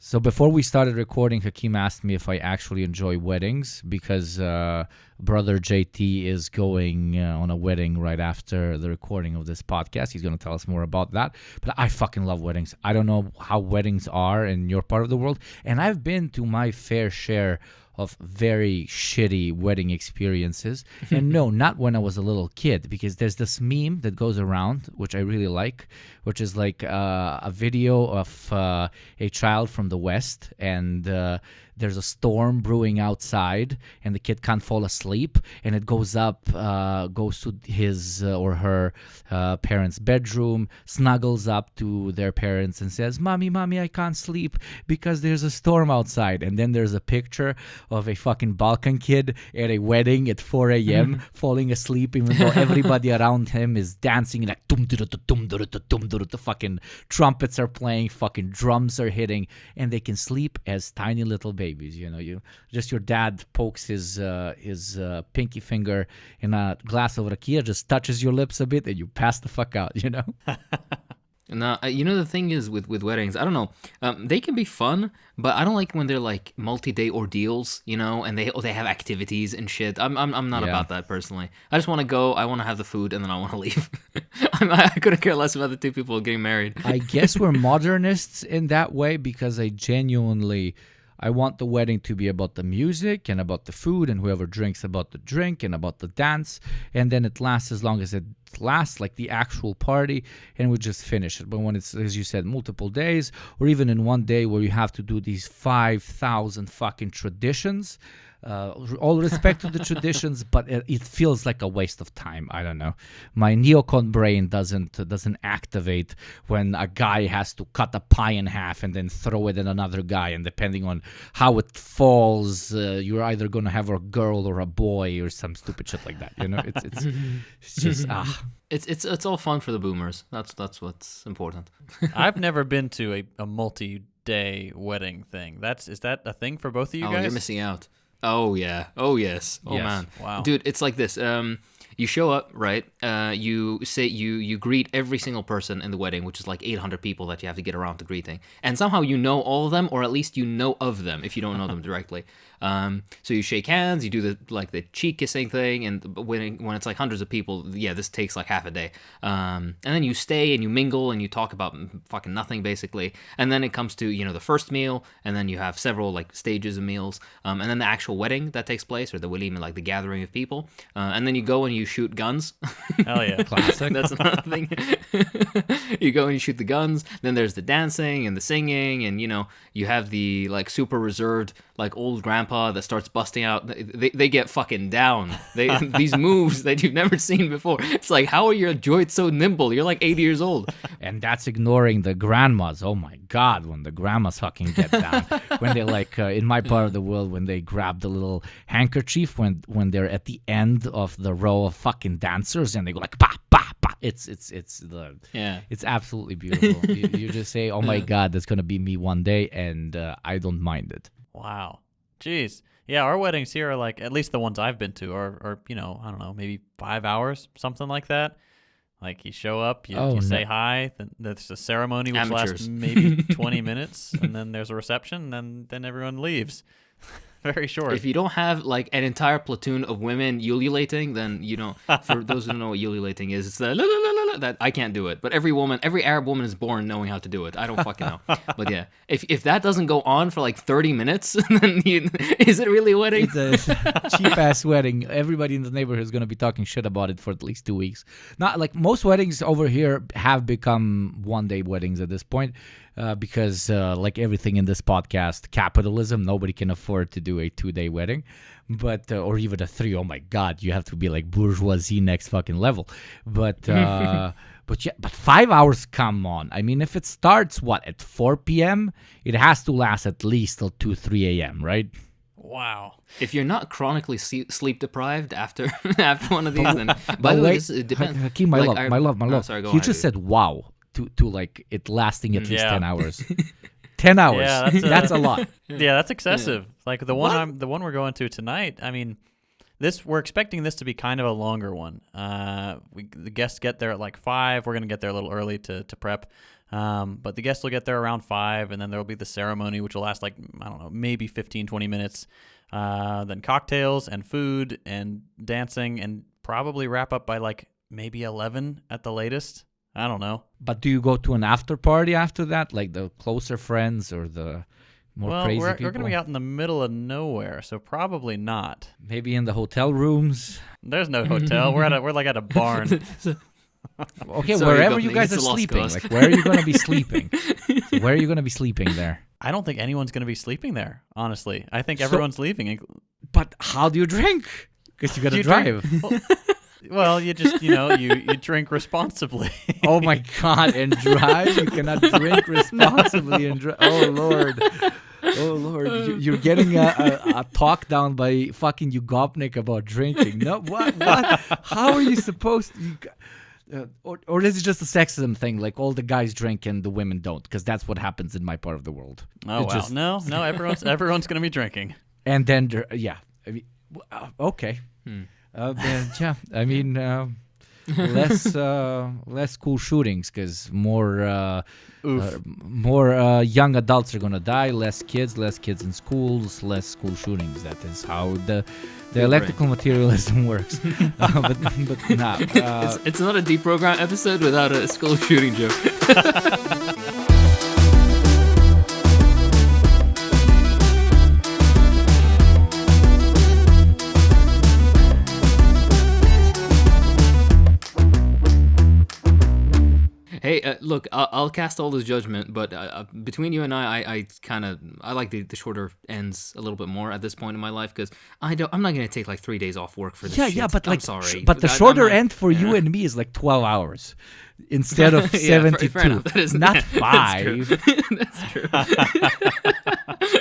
So before we started recording, Hakeem asked me if I actually enjoy weddings because brother JT is going on a wedding right after the recording of this podcast. He's going to tell us more about that. But I fucking love weddings. I don't know how weddings are in your part of the world. And I've been to my fair share of very shitty wedding experiences. And no, not when I was a little kid, because there's this meme that goes around, which I really like, which is like a video of a child from the West, and there's a storm brewing outside, and the kid can't fall asleep, and it goes to his or her parents' bedroom, snuggles up to their parents and says, Mommy, I can't sleep because there's a storm outside. And then there's a picture of a fucking Balkan kid at a wedding at 4 a.m. falling asleep, even though everybody around him is dancing like the fucking trumpets are playing, fucking drums are hitting, and they can sleep as tiny little babies. Your dad pokes his pinky finger in a glass of rakia, just touches your lips a bit, and you pass the fuck out. No, the thing is with weddings, I don't know. They can be fun, but I don't like when they're like multi-day ordeals, and they have activities and shit. I'm not about that personally. I just want to go. I want to have the food, and then I want to leave. I couldn't care less about the two people getting married. I guess we're modernists in that way because I want the wedding to be about the music and about the food and whoever drinks about the drink and about the dance. And then it lasts as long as it lasts, like the actual party, and we just finish it. But when it's, as you said, multiple days, or even in one day where you have to do these 5,000 fucking traditions, all respect to the traditions, but it feels like a waste of time. I don't know. My neocon brain doesn't activate when a guy has to cut a pie in half and then throw it at another guy, and depending on how it falls, you're either gonna have a girl or a boy or some stupid shit like that. It's just It's all fun for the boomers. That's what's important. I've never been to a multi-day wedding thing. Is that a thing for both of you guys? Oh, you're missing out. Oh, yeah. Oh, yes. Oh, yes. Man. Wow. Dude, it's like this. You show up, right? You say you greet every single person in the wedding, which is like 800 people that you have to get around to greeting. And somehow you know all of them, or at least you know of them if you don't know them directly. So you shake hands, you do the cheek kissing thing, and when it's like hundreds of people, this takes like half a day. And then you stay and you mingle and you talk about fucking nothing basically. And then it comes to the first meal, and then you have several like stages of meals, and then the actual wedding that takes place, or the walim, like the gathering of people. And then you go and you shoot guns. Hell yeah, classic. That's another thing. You go and you shoot the guns. Then there's the dancing and the singing, and you have the like super reserved like old grandpa that starts busting out. They get fucking down. These moves that you've never seen before. It's like, how are your joints so nimble? You're like 80 years old. And that's ignoring the grandmas. Oh my God, when the grandmas fucking get down. When they like, in my part of the world, when they grab the little handkerchief when they're at the end of the row of fucking dancers and they go like, pa, pa, pa. It's absolutely beautiful. you just say, oh my God, that's going to be me one day, and I don't mind it. Wow. Jeez. Yeah, our weddings here are like, at least the ones I've been to are I don't know, maybe 5 hours, something like that. Like you show up, you say hi, then there's a ceremony which lasts maybe 20 minutes, and then there's a reception, and then everyone leaves. Very short. If you don't have like an entire platoon of women ululating, then you don't. For those who don't know what ululating is, it's the la la la la la, that I can't do it. But every Arab woman is born knowing how to do it. I don't fucking know. But yeah, if that doesn't go on for like 30 minutes, then is it really a wedding? It's a cheap ass wedding. Everybody in the neighborhood is gonna be talking shit about it for at least 2 weeks. Not like most weddings over here have become one-day weddings at this point. Because like everything in this podcast, capitalism, nobody can afford to do a 2-day wedding, but or even a 3. Oh my God, you have to be like bourgeoisie next fucking level. But 5 hours, come on. I mean, if it starts at 4 p.m., it has to last at least till 2-3 a.m. right? Wow. If you're not chronically sleep deprived after one of these, then by the way, it depends. Hakeem, my love. Oh, sorry, go you ahead, just said wow. To like it lasting at least 10 hours. 10 hours. Yeah, that's a lot. Yeah, that's excessive. Yeah. Like the one we're going to tonight. I mean, we're expecting this to be kind of a longer one. The guests get there at like 5. We're gonna get there a little early to prep. But the guests will get there around 5, and then there will be the ceremony, which will last like, I don't know, maybe 15, 20 minutes. Then cocktails and food and dancing, and probably wrap up by like maybe 11 at the latest. I don't know. But do you go to an after party after that, like the closer friends or the more crazy people? We're going to be out in the middle of nowhere, so probably not. Maybe in the hotel rooms. There's no hotel. We're like at a barn. Okay, Sorry, wherever Governor, you guys are it's a lost sleeping, cause. like where are you going to be sleeping? So where are you going to be sleeping there? I don't think anyone's going to be sleeping there, honestly. I think everyone's leaving. But how do you drink? Because you got to You drive. drink- Well, you just, you drink responsibly. Oh my God! And drive? You cannot drink responsibly and drive. Oh Lord! Oh Lord! You're getting a talk down by fucking Ugopnik about drinking. No, what? How are you supposed to? Or is it just a sexism thing? Like all the guys drink and the women don't, because that's what happens in my part of the world. Oh, wow. No, everyone's going to be drinking. And then, yeah. I mean, okay. Yeah, I mean, less school shootings, because more young adults are gonna die. Less kids in schools. Less school shootings. That is how the electrical materialism works. But nah, It's not a Deprogram episode without a school shooting joke. Hey, look, I'll cast all this judgment, but between you and I like the shorter ends a little bit more at this point in my life, because I'm not gonna take like 3 days off work for this. yeah, shit. but I'm like, sorry, but the shorter end for you and me is like 12 hours instead of 72. Fair enough. That is not that's 5. That's true.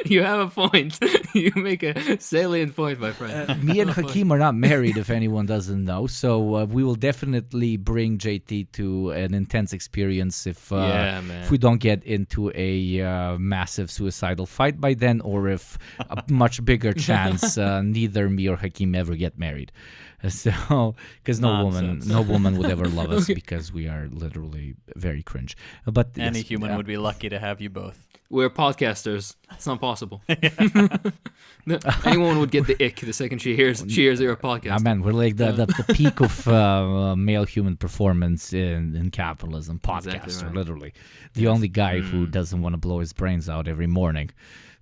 You have a point. You make a salient point, my friend. Me and Hakeem are not married, if anyone doesn't know, so we will definitely bring JT to an intense experience if we don't get into a massive suicidal fight by then, or if a much bigger chance neither me or Hakeem ever get married. So, because no woman would ever love us, because we are literally very cringe. But any human would be lucky to have you both. We're podcasters. It's not possible. Anyone would get the ick the second she hears you're a podcaster. Man, we're like the peak of male human performance in capitalism. Podcaster, Exactly right. literally. The only guy who doesn't want to blow his brains out every morning.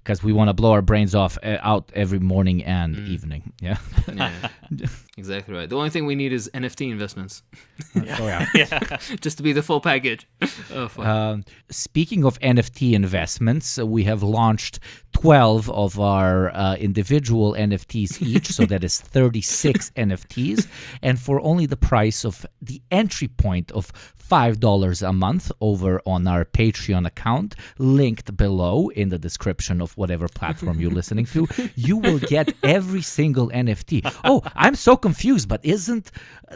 Because we want to blow our brains out every morning and evening. Yeah. Yeah, exactly right. The only thing we need is NFT investments. Oh, yeah. Just to be the full package. Oh, fuck. Speaking of NFT investments, we have launched 12 of our individual NFTs each, so that is 36 NFTs, and for only the price of the entry point of $5 a month over on our Patreon account, linked below in the description of whatever platform you're listening to, you will get every single NFT. Oh, I'm so confused, but isn't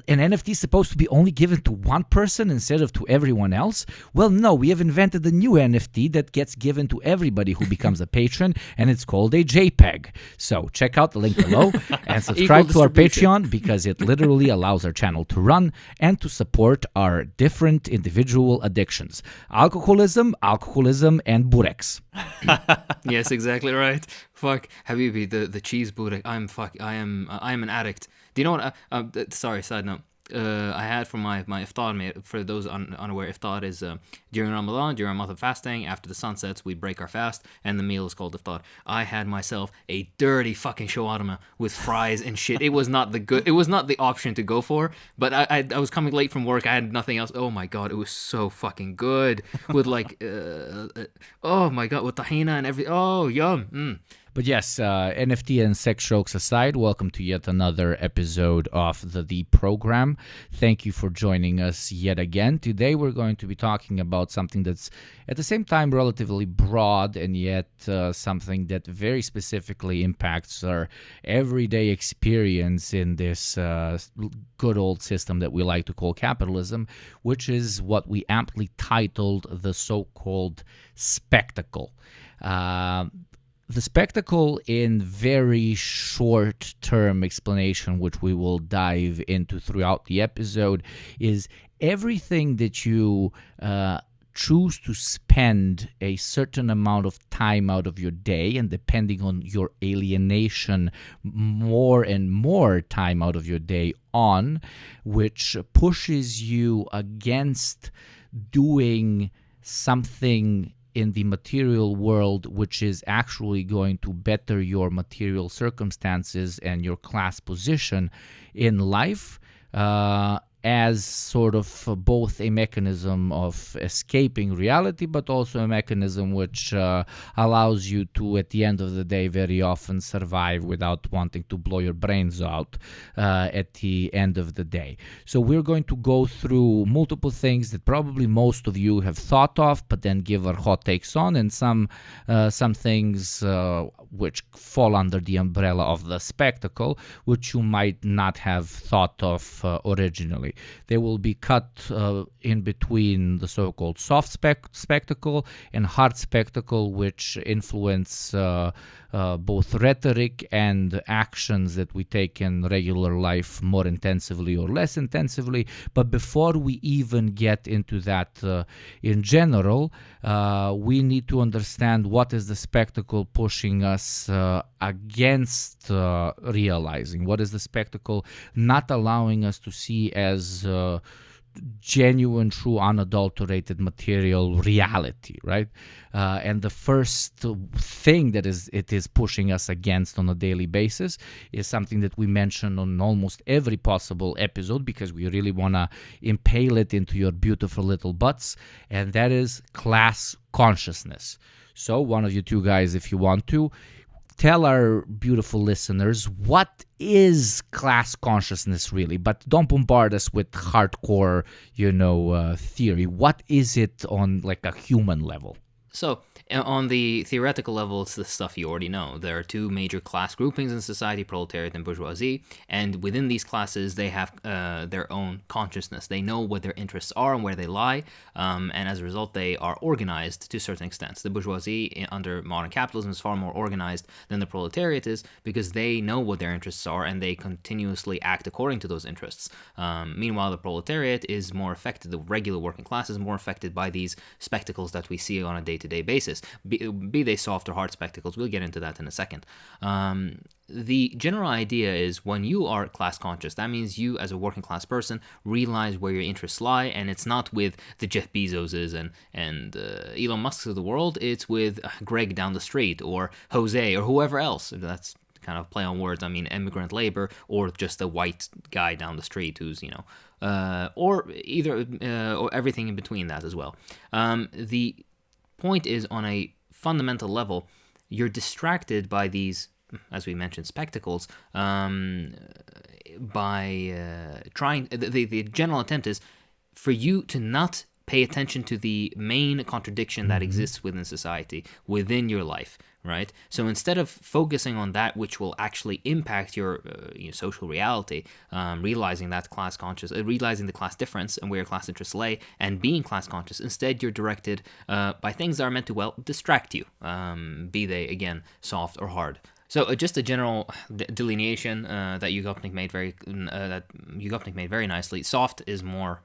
an NFT supposed to be only given to one person instead of to everyone else? Well, no, we have invented a new NFT that gets given to everybody who becomes a patron, and it's called a JPEG. So check out the link below and subscribe to our Patreon, because it literally allows our channel to run and to support our different individual addictions: alcoholism, and burex. Yes, exactly right. Fuck, Habibi, the cheese burek. I am an addict. Do you know what? Sorry, side note. I had for my iftar, mate. For those unaware, iftar is during Ramadan, during our month of fasting. After the sun sets, we break our fast, and the meal is called iftar. I had myself a dirty fucking shawarma with fries and shit. It was not the option to go for, but I was coming late from work. I had nothing else. Oh my god, it was so fucking good with like oh my god, with tahina and everything. Oh, yum. But yes, NFT and sex jokes aside, welcome to yet another episode of the Deprogram. Thank you for joining us yet again. Today we're going to be talking about something that's at the same time relatively broad, and yet something that very specifically impacts our everyday experience in this good old system that we like to call capitalism, which is what we aptly titled the so-called spectacle. The spectacle, in very short-term explanation, which we will dive into throughout the episode, is everything that you choose to spend a certain amount of time out of your day, and depending on your alienation, more and more time out of your day on, which pushes you against doing something in the material world which is actually going to better your material circumstances and your class position in life, as sort of both a mechanism of escaping reality, but also a mechanism which allows you to, at the end of the day, very often survive without wanting to blow your brains out at the end of the day. So we're going to go through multiple things that probably most of you have thought of, but then give our hot takes on, and some things which fall under the umbrella of the spectacle, which you might not have thought of originally. They will be cut in between the so-called soft spectacle and hard spectacle, which influence both rhetoric and actions that we take in regular life more intensively or less intensively. But before we even get into that in general, we need to understand what is the spectacle pushing us against realizing. What is the spectacle not allowing us to see as genuine, true, unadulterated material reality, right? And the first thing that it is pushing us against on a daily basis is something that we mention on almost every possible episode, because we really want to impale it into your beautiful little butts, and that is class consciousness. So one of you two guys, if you want to, tell our beautiful listeners, what is class consciousness really? But don't bombard us with hardcore, theory. What is it on like a human level? So, on the theoretical level, it's the stuff you already know. There are two major class groupings in society, proletariat and bourgeoisie, and within these classes, they have their own consciousness. They know what their interests are and where they lie, and as a result, they are organized to certain extents. The bourgeoisie under modern capitalism is far more organized than the proletariat is, because they know what their interests are and they continuously act according to those interests. Meanwhile, the proletariat is more affected, the regular working class is more affected by these spectacles that we see on a day-to-day basis. Be they soft or hard spectacles, we'll get into that in a second. The general idea is when you are class conscious, that means you as a working class person realize where your interests lie, and it's not with the Jeff Bezoses and Elon Musks of the world, it's with Greg down the street or Jose or whoever else. That's kind of play on words. I mean, immigrant labor, or just a white guy down the street who's, or either, or everything in between that as well. The point is, on a fundamental level, you're distracted by these, as we mentioned, spectacles, by trying. The general attempt is for you to not pay attention to the main contradiction that exists within society, within your life, right? So instead of focusing on that which will actually impact your social reality, realizing that class conscious, realizing the class difference and where your class interests lay, and being class conscious, instead you're directed by things that are meant to, well, distract you, be they, again, soft or hard. So just a general delineation that Yugopnik made very nicely. Soft is more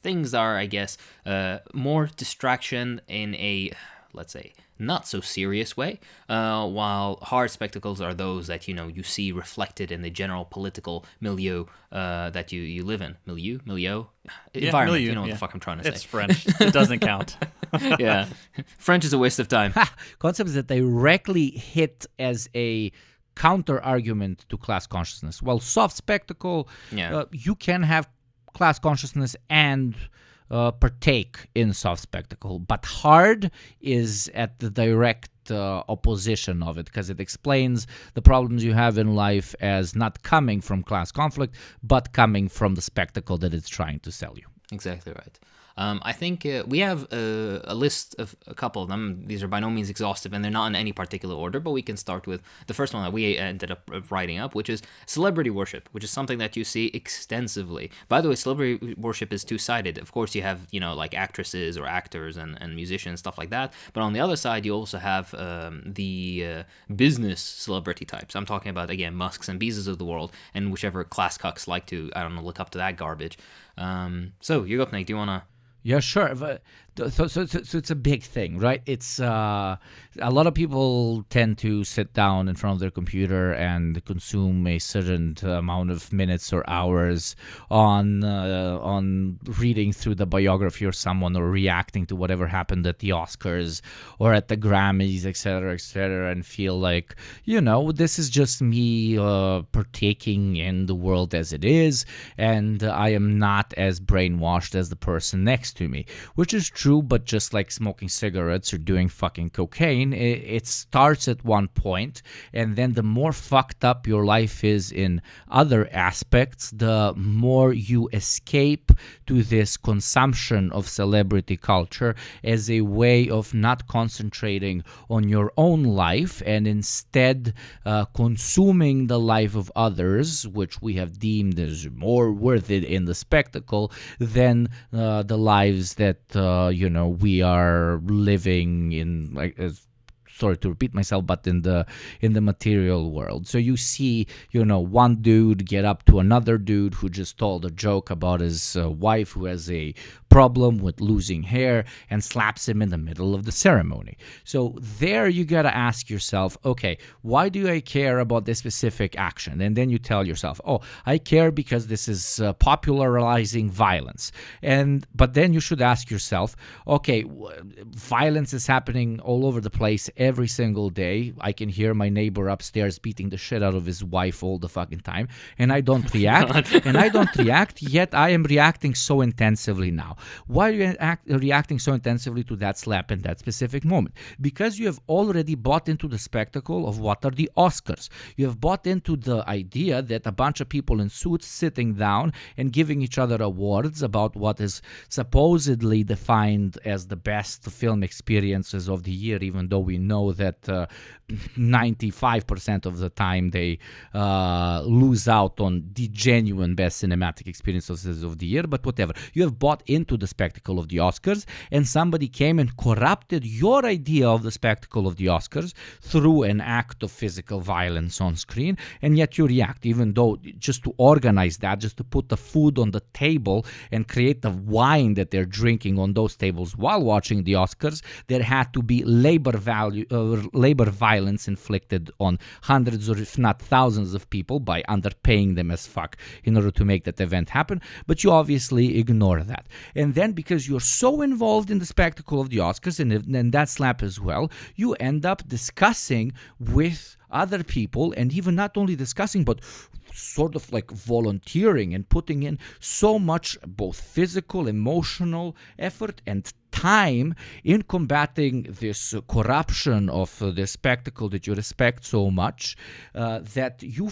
things that are, I guess, more distraction in a, let's say, not so serious way, while hard spectacles are those that you see reflected in the general political milieu that you live in. Milieu, environment. Milieu, you know what the fuck I'm trying to say. It's French. It doesn't count. Yeah, French is a waste of time. Concepts that directly hit as a counter argument to class consciousness. Well, soft spectacle, you can have class consciousness and partake in soft spectacle, but hard is at the direct opposition of it, because it explains the problems you have in life as not coming from class conflict, but coming from the spectacle that it's trying to sell you. Exactly right. I think we have a list of a couple of them. These are by no means exhaustive, and they're not in any particular order, but we can start with the first one that we ended up writing up, which is celebrity worship, which is something that you see extensively. By the way, celebrity worship is two-sided. Of course, you have, like actresses or actors and musicians, stuff like that. But on the other side, you also have the business celebrity types. I'm talking about, again, Musks and Bezos of the world, and whichever class cucks like to, look up to that garbage. So, Yugopnik, do you want to... Yeah, sure. So it's a big thing, right? It's a lot of people tend to sit down in front of their computer and consume a certain amount of minutes or hours on reading through the biography of someone or reacting to whatever happened at the Oscars or at the Grammys, etc., and feel like, this is just me partaking in the world as it is, and I am not as brainwashed as the person next to me, which is true, but just like smoking cigarettes or doing fucking cocaine, it starts at one point, and then the more fucked up your life is in other aspects, the more you escape to this consumption of celebrity culture as a way of not concentrating on your own life and instead consuming the life of others, which we have deemed as more worth it in the spectacle than the lives that we are living in, like, sorry to repeat myself, but in the material world. So you see, one dude get up to another dude who just told a joke about his wife who has a problem with losing hair and slaps him in the middle of the ceremony. So there you gotta ask yourself, okay, why do I care about this specific action? And then you tell yourself, oh, I care because this is popularizing violence. But then you should ask yourself, okay, violence is happening all over the place every single day. I can hear my neighbor upstairs beating the shit out of his wife all the fucking time, and I don't react, yet I am reacting so intensively now. Why are you reacting so intensively to that slap in that specific moment? Because you have already bought into the spectacle of what are the Oscars. You have bought into the idea that a bunch of people in suits sitting down and giving each other awards about what is supposedly defined as the best film experiences of the year, even though we know that 95% of the time they lose out on the genuine best cinematic experiences of the year. But whatever, you have bought into the spectacle of the Oscars, and somebody came and corrupted your idea of the spectacle of the Oscars through an act of physical violence on screen, and yet you react, even though just to organize that, just to put the food on the table and create the wine that they're drinking on those tables while watching the Oscars, there had to be labor violence inflicted on hundreds or if not thousands of people by underpaying them as fuck in order to make that event happen. But you obviously ignore that. And then because you're so involved in the spectacle of the Oscars and that slap as well, you end up discussing with other people, and even not only discussing, but sort of like volunteering and putting in so much both physical, emotional effort and time in combating this corruption of the spectacle that you respect so much, that you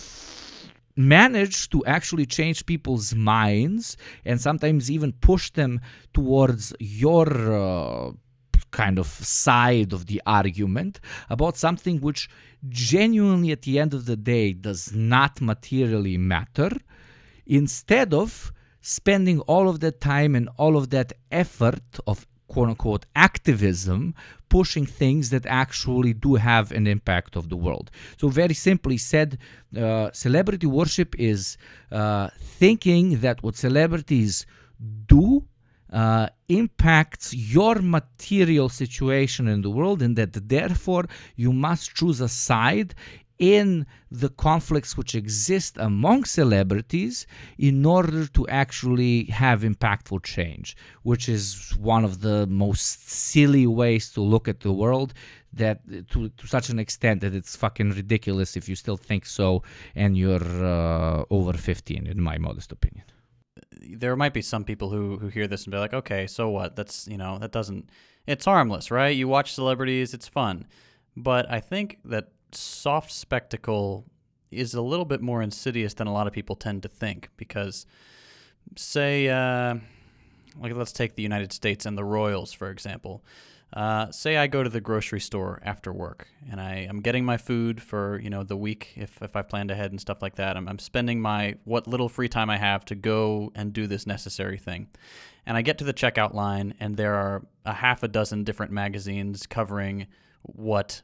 manage to actually change people's minds and sometimes even push them towards your kind of side of the argument about something which genuinely at the end of the day does not materially matter, instead of spending all of that time and all of that effort of quote-unquote activism pushing things that actually do have an impact of the world. So very simply said, celebrity worship is thinking that what celebrities do impacts your material situation in the world, and that therefore you must choose a side in the conflicts which exist among celebrities in order to actually have impactful change, which is one of the most silly ways to look at the world, that to such an extent that it's fucking ridiculous if you still think so and you're over 15, in my modest opinion. There might be some people who hear this and be like, okay, so what? That's, that doesn't, it's harmless, right? You watch celebrities, it's fun. But I think that soft spectacle is a little bit more insidious than a lot of people tend to think, because say, let's take the United States and the royals, for example. Say I go to the grocery store after work and I'm getting my food for, the week if I planned ahead and stuff like that. I'm spending what little free time I have to go and do this necessary thing. And I get to the checkout line and there are a half a dozen different magazines covering what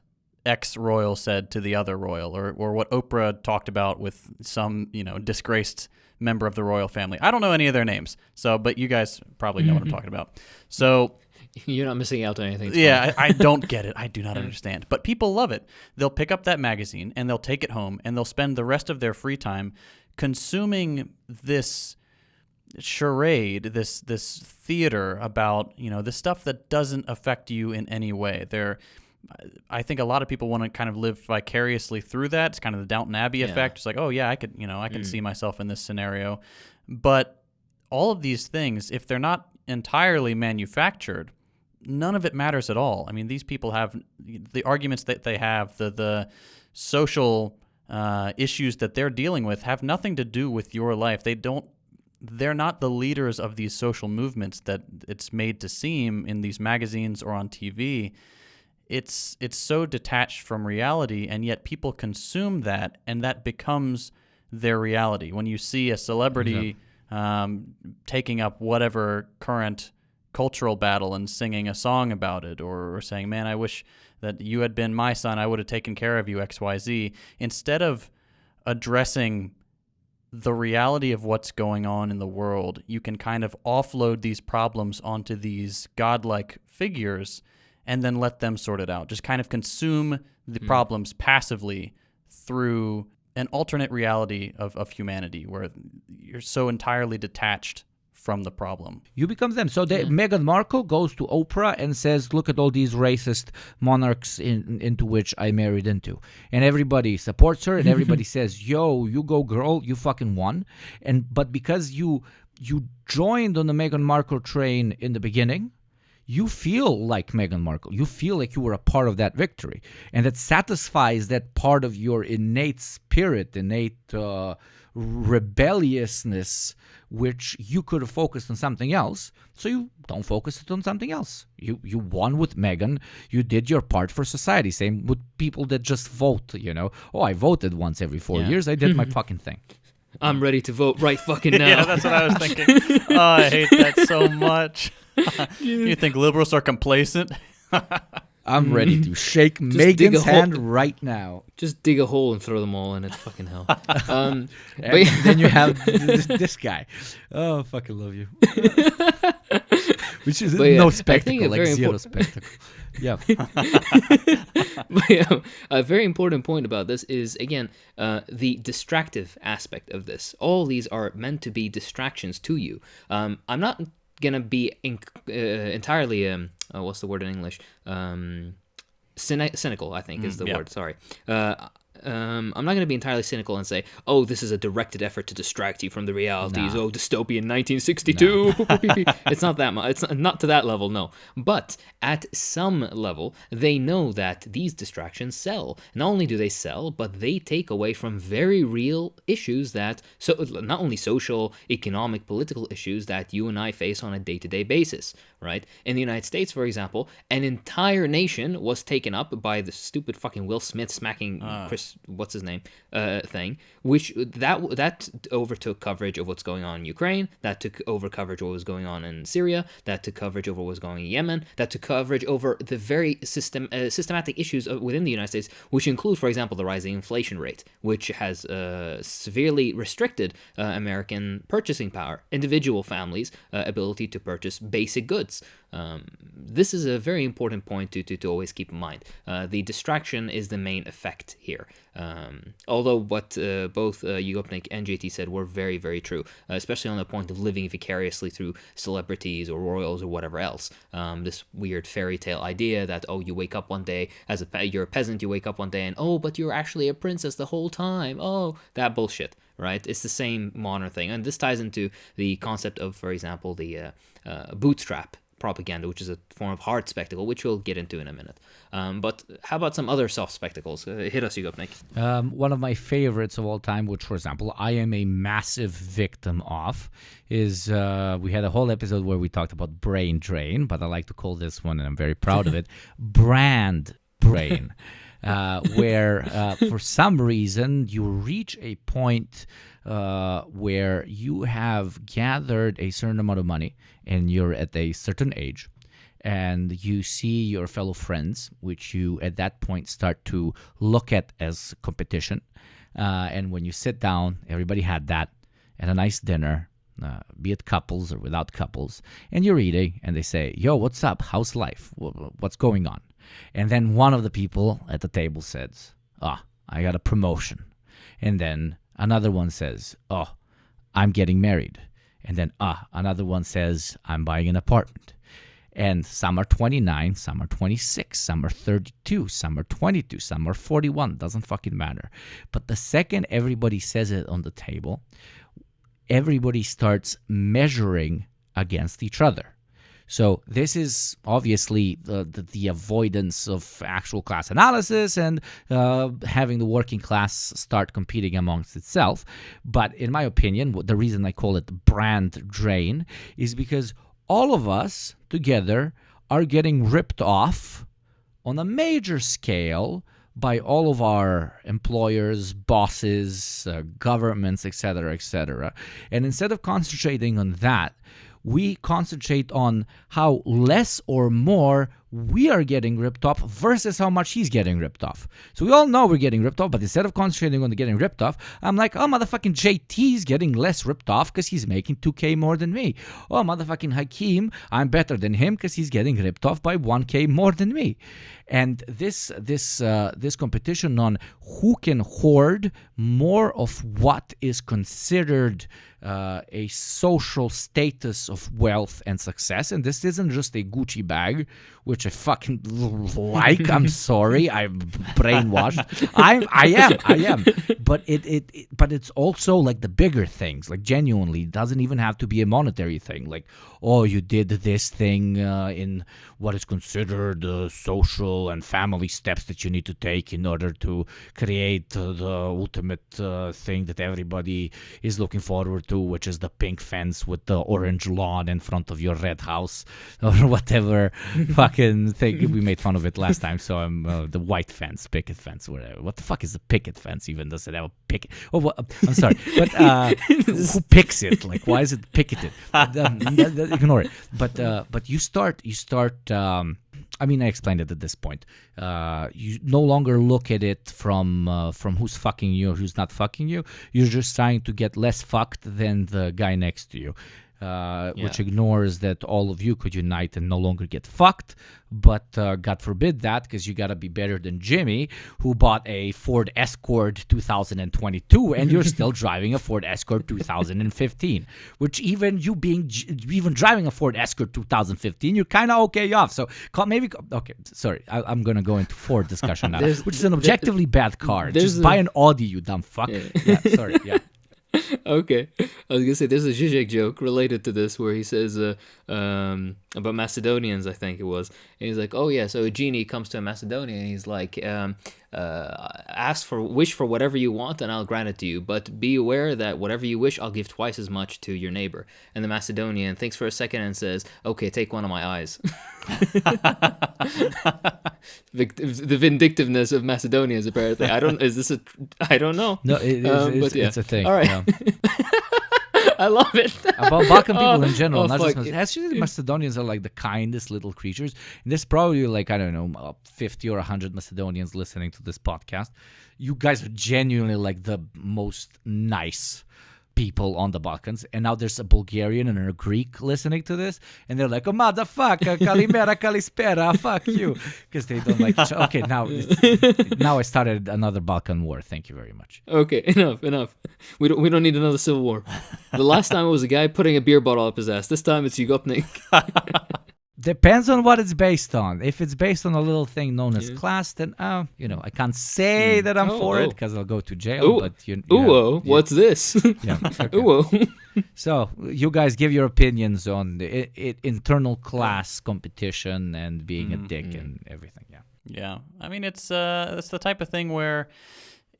X royal said to the other royal, or what Oprah talked about with some, disgraced member of the royal family. I don't know any of their names, but you guys probably know what I'm talking about. So You're not missing out on anything. Yeah, I don't get it. I do not understand. But people love it. They'll pick up that magazine and they'll take it home and they'll spend the rest of their free time consuming this charade, this theater about, this stuff that doesn't affect you in any way. I think a lot of people want to kind of live vicariously through that. It's kind of the Downton Abbey effect. It's like, oh yeah, I can see myself in this scenario. But all of these things, if they're not entirely manufactured, none of it matters at all. I mean, these people have the arguments that they have, the social issues that they're dealing with have nothing to do with your life. They're not the leaders of these social movements that it's made to seem in these magazines or on TV. It's so detached from reality, and yet people consume that, and that becomes their reality. When you see a celebrity taking up whatever current cultural battle and singing a song about it, or saying, man, I wish that you had been my son, I would have taken care of you, XYZ, instead of addressing the reality of what's going on in the world, you can kind of offload these problems onto these godlike figures and then let them sort it out. Just kind of consume the problems passively through an alternate reality of humanity where you're so entirely detached from the problem. You become them. So Meghan Markle goes to Oprah and says, look at all these racist monarchs into which I married into. And everybody supports her and everybody says, yo, you go girl, you fucking won. But because you joined on the Meghan Markle train in the beginning, you feel like Meghan Markle. You feel like you were a part of that victory. And that satisfies that part of your innate spirit, innate rebelliousness, which you could have focused on something else. So you don't focus it on something else. You won with Meghan. You did your part for society. Same with people that just vote, Oh, I voted once every 4 years. I did my fucking thing. I'm ready to vote right fucking now. Yeah, that's what I was thinking. Oh, I hate that so much. You think liberals are complacent? I'm ready to shake Megan's hand right now. Just dig a hole and throw them all in it. Fucking hell. But then you have this guy. Oh, fucking love you. Which is no spectacle, like zero spectacle. Yeah. But, a very important point about this is, again, the distractive aspect of this. All these are meant to be distractions to you. I'm not gonna be entirely what's the word in English? Cynical, I think, is the word. Sorry. I'm not going to be entirely cynical and say, oh, this is a directed effort to distract you from the realities. Oh, dystopian 1962. It's not that much. It's not to that level, no. But at some level, they know that these distractions sell. Not only do they sell, but they take away from very real issues that, so not only social, economic, political issues that you and I face on a day-to-day basis, right? In the United States, for example, an entire nation was taken up by the stupid fucking Will Smith smacking Chris, what's his name, thing, which that overtook coverage of what's going on in Ukraine, that took over coverage of what was going on in Syria, that took coverage over what was going on in Yemen, that took coverage over the very systematic issues within the United States, which include, for example, the rising inflation rate, which has severely restricted American purchasing power, individual families' ability to purchase basic goods. This is a very important point to always keep in mind. The distraction is the main effect here. Although what both Yugopnik and JT said were very, very true, especially on the point of living vicariously through celebrities or royals or whatever else. This weird fairy tale idea that, oh, you wake up one day, you're a peasant, you wake up one day and, oh, but you're actually a princess the whole time. Oh, that bullshit, right? It's the same modern thing. And this ties into the concept of, for example, the bootstrap propaganda, which is a form of hard spectacle, which we'll get into in a minute. But how about some other soft spectacles? Hit us, Yugopnik. One of my favorites of all time, which, for example, I am a massive victim of, is we had a whole episode where we talked about brain drain, but I like to call this one, and I'm very proud of it, brand brain. Where for some reason you reach a point where you have gathered a certain amount of money and you're at a certain age and you see your fellow friends, which you at that point start to look at as competition. And when you sit down, everybody had that, and a nice dinner, be it couples or without couples, and you're eating, and they say, yo, what's up? How's life? What's going on? And then one of the people at the table says, I got a promotion. And then another one says, I'm getting married. And then another one says, I'm buying an apartment. And some are 29, some are 26, some are 32, some are 22, some are 41. Doesn't fucking matter. But the second everybody says it on the table, everybody starts measuring against each other. So this is obviously the avoidance of actual class analysis and having the working class start competing amongst itself. But in my opinion, the reason I call it brand drain is because all of us together are getting ripped off on a major scale by all of our employers, bosses, governments, etc., etc. And instead of concentrating on that, we concentrate on how less or more we are getting ripped off versus how much he's getting ripped off. So we all know we're getting ripped off, but instead of concentrating on the getting ripped off, I'm like, oh, motherfucking JT's getting less ripped off because he's making 2K more than me. Oh, motherfucking Hakeem, I'm better than him because he's getting ripped off by 1K more than me. And this competition on who can hoard more of what is considered a social status of wealth and success, and this isn't just a Gucci bag, which I fucking like. I'm sorry, I'm brainwashed. I am. But but it's also like the bigger things. Like genuinely, it doesn't even have to be a monetary thing. Like, oh, you did this thing in what is considered social and family steps that you need to take in order to create the ultimate thing that everybody is looking forward to, which is the pink fence with the orange lawn in front of your red house or whatever fucking thing. We made fun of it last time, so I'm the white fence, picket fence, whatever. What the fuck is the picket fence even? Does it have a picket? Oh, what? I'm sorry, but who picks it? Like, why is it picketed? Ignore it. But you start. I mean, I explained it at this point. You no longer look at it from who's fucking you or who's not fucking you. You're just trying to get less fucked than the guy next to you, which ignores that all of you could unite and no longer get fucked. But God forbid that, because you got to be better than Jimmy, who bought a Ford Escort 2022, and you're still driving a Ford Escort 2015. Which even driving a Ford Escort 2015, you're kind of okay off. So okay, sorry, I'm gonna go into Ford discussion now, which is an objectively bad car. Just buy an Audi, you dumb fuck. Yeah, sorry, yeah. Okay, I was gonna say there's a Zizek joke related to this where he says about Macedonians, I think it was, and he's like, oh yeah, so a genie comes to a Macedonian and he's like, wish for whatever you want and I'll grant it to you, but be aware that whatever you wish I'll give twice as much to your neighbor. And the Macedonian thinks for a second and says, okay, take one of my eyes. The vindictiveness of Macedonians, apparently. I don't know. No, it's a thing. All right. Yeah. I love it. About Balkan people in general, not fuck. just actually, the Macedonians are like the kindest little creatures. And there's probably like, I don't know, 50 or 100 Macedonians listening to this podcast. You guys are genuinely like the most nice people on the Balkans, and now there's a Bulgarian and a Greek listening to this, and they're like, oh, motherfucker, kalimera, kalispera, fuck you, because they don't like each other. Okay, now I started another Balkan war. Thank you very much. Okay, enough. We don't need another civil war. The last time it was a guy putting a beer bottle up his ass. This time it's Yugopnik. Depends on what it's based on. If it's based on a little thing known as class, then I can't say that I'm for it because I'll go to jail. Ooh. But what's this? Yeah. Okay. So you guys give your opinions on the internal class competition and being a dick and everything. Yeah. Yeah. I mean, it's the type of thing where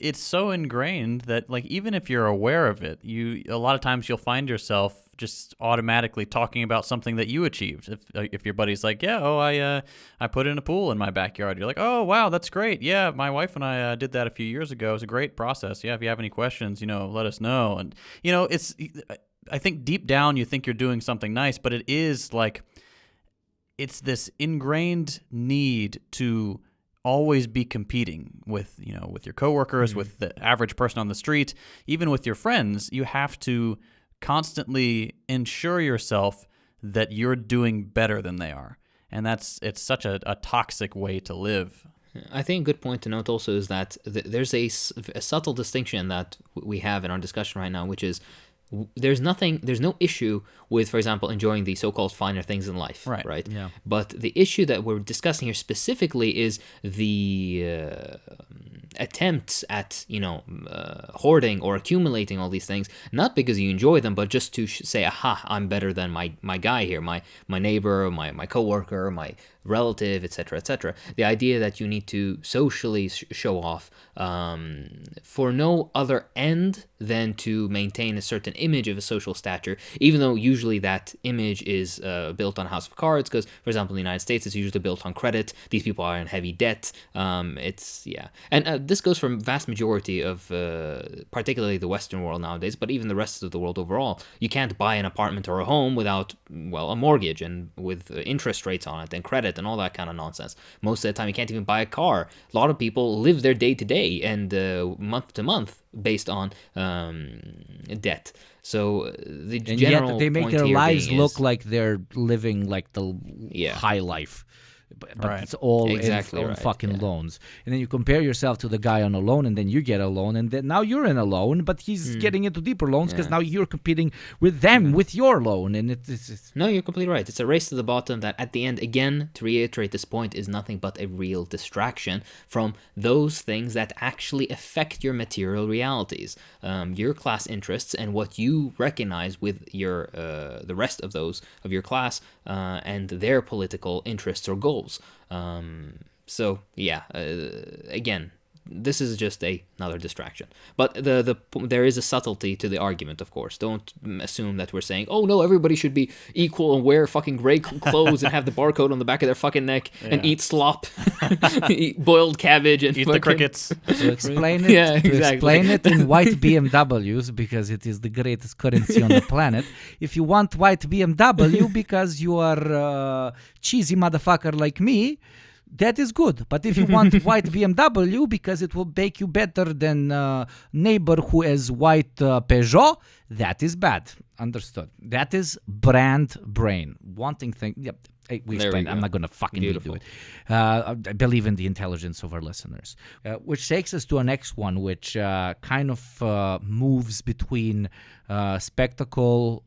it's so ingrained that, like, even if you're aware of it, a lot of times you'll find yourself just automatically talking about something that you achieved. If your buddy's like, I put in a pool in my backyard, you're like, oh wow, that's great. Yeah, my wife and I did that a few years ago. It was a great process. Yeah, if you have any questions, let us know. And I think deep down you think you're doing something nice, but it is like, it's this ingrained need to always be competing with your coworkers, with the average person on the street, even with your friends. You have to constantly ensure yourself that you're doing better than they are. And it's such a toxic way to live. I think a good point to note also is that there's a subtle distinction that we have in our discussion right now, which is there's no issue with, for example, enjoying the so-called finer things in life, right? Yeah. But the issue that we're discussing here specifically is the attempts at, hoarding or accumulating all these things, not because you enjoy them, but just to say, aha, I'm better than my guy here, my neighbor, my coworker, my relative, etc., etc. The idea that you need to socially show off for no other end than to maintain a certain image of a social stature, even though usually that image is built on a house of cards, because, for example, in the United States, it's usually built on credit. These people are in heavy debt. And this goes for vast majority of particularly the Western world nowadays, but even the rest of the world overall. You can't buy an apartment or a home without, a mortgage and with interest rates on it and credit and all that kind of nonsense. Most of the time, you can't even buy a car. A lot of people live their day to day and month to month based on debt. So the and general yet they make point their here lives being look is, like they're living like the high life. But it's all exactly in right, fucking loans. And then you compare yourself to the guy on a loan, and then you get a loan, and then now you're in a loan, but he's getting into deeper loans because now you're competing with them with your loan. And it's No, you're completely right. It's a race to the bottom that at the end, again, to reiterate this point, is nothing but a real distraction from those things that actually affect your material realities, your class interests, and what you recognize with your the rest of those of your class and their political interests or goals. Again, this is just another distraction. But there is a subtlety to the argument, of course. Don't assume that we're saying, oh no, everybody should be equal and wear fucking gray clothes and have the barcode on the back of their fucking neck and eat slop, eat boiled cabbage and eat the crickets. To explain it, explain it in white BMWs, because it is the greatest currency on the planet. If you want white BMW because you are a cheesy motherfucker like me, that is good. But if you want white BMW because it will make you better than neighbor who has white Peugeot, that is bad. Understood. That is brand brain. Wanting things. Yep. We explained. I'm not going to fucking redo it. I believe in the intelligence of our listeners. Which takes us to our next one, which kind of moves between spectacle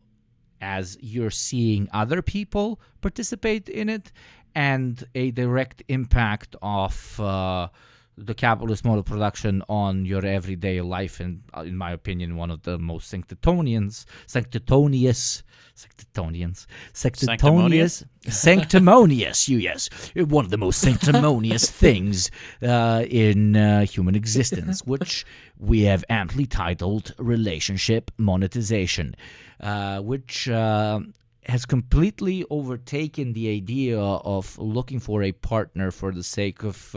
as you're seeing other people participate in it, and a direct impact of the capitalist mode of production on your everyday life, and in my opinion, one of the most sanctimonious, one of the most sanctimonious things in human existence, which we have amply titled relationship monetization, which has completely overtaken the idea of looking for a partner for the sake of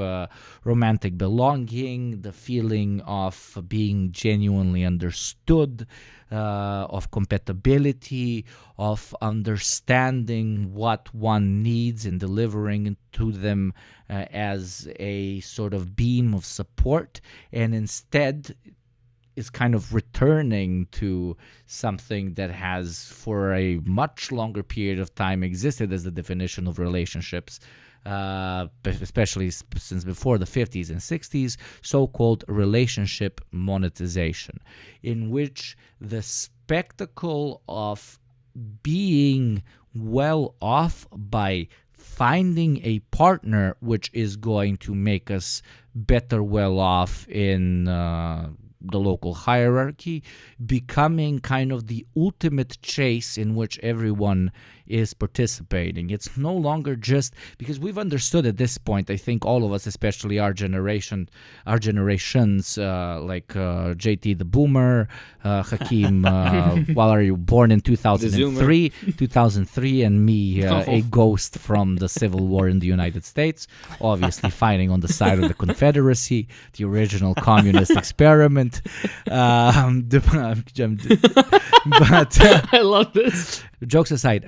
romantic belonging, the feeling of being genuinely understood, of compatibility, of understanding what one needs and delivering to them as a sort of beam of support, and instead is kind of returning to something that has for a much longer period of time existed as the definition of relationships, especially since before the 50s and 60s, so-called relationship monetization, in which the spectacle of being well off by finding a partner which is going to make us better well off in the local hierarchy, becoming kind of the ultimate chase in which everyone is participating. It's no longer just because we've understood at this point, I think all of us, especially our generations, like JT the Boomer, Hakeem, well, are you born in 2003, and me, a ghost from the Civil War in the United States, obviously fighting on the side of the Confederacy, the original communist experiment. But I love this. Jokes aside,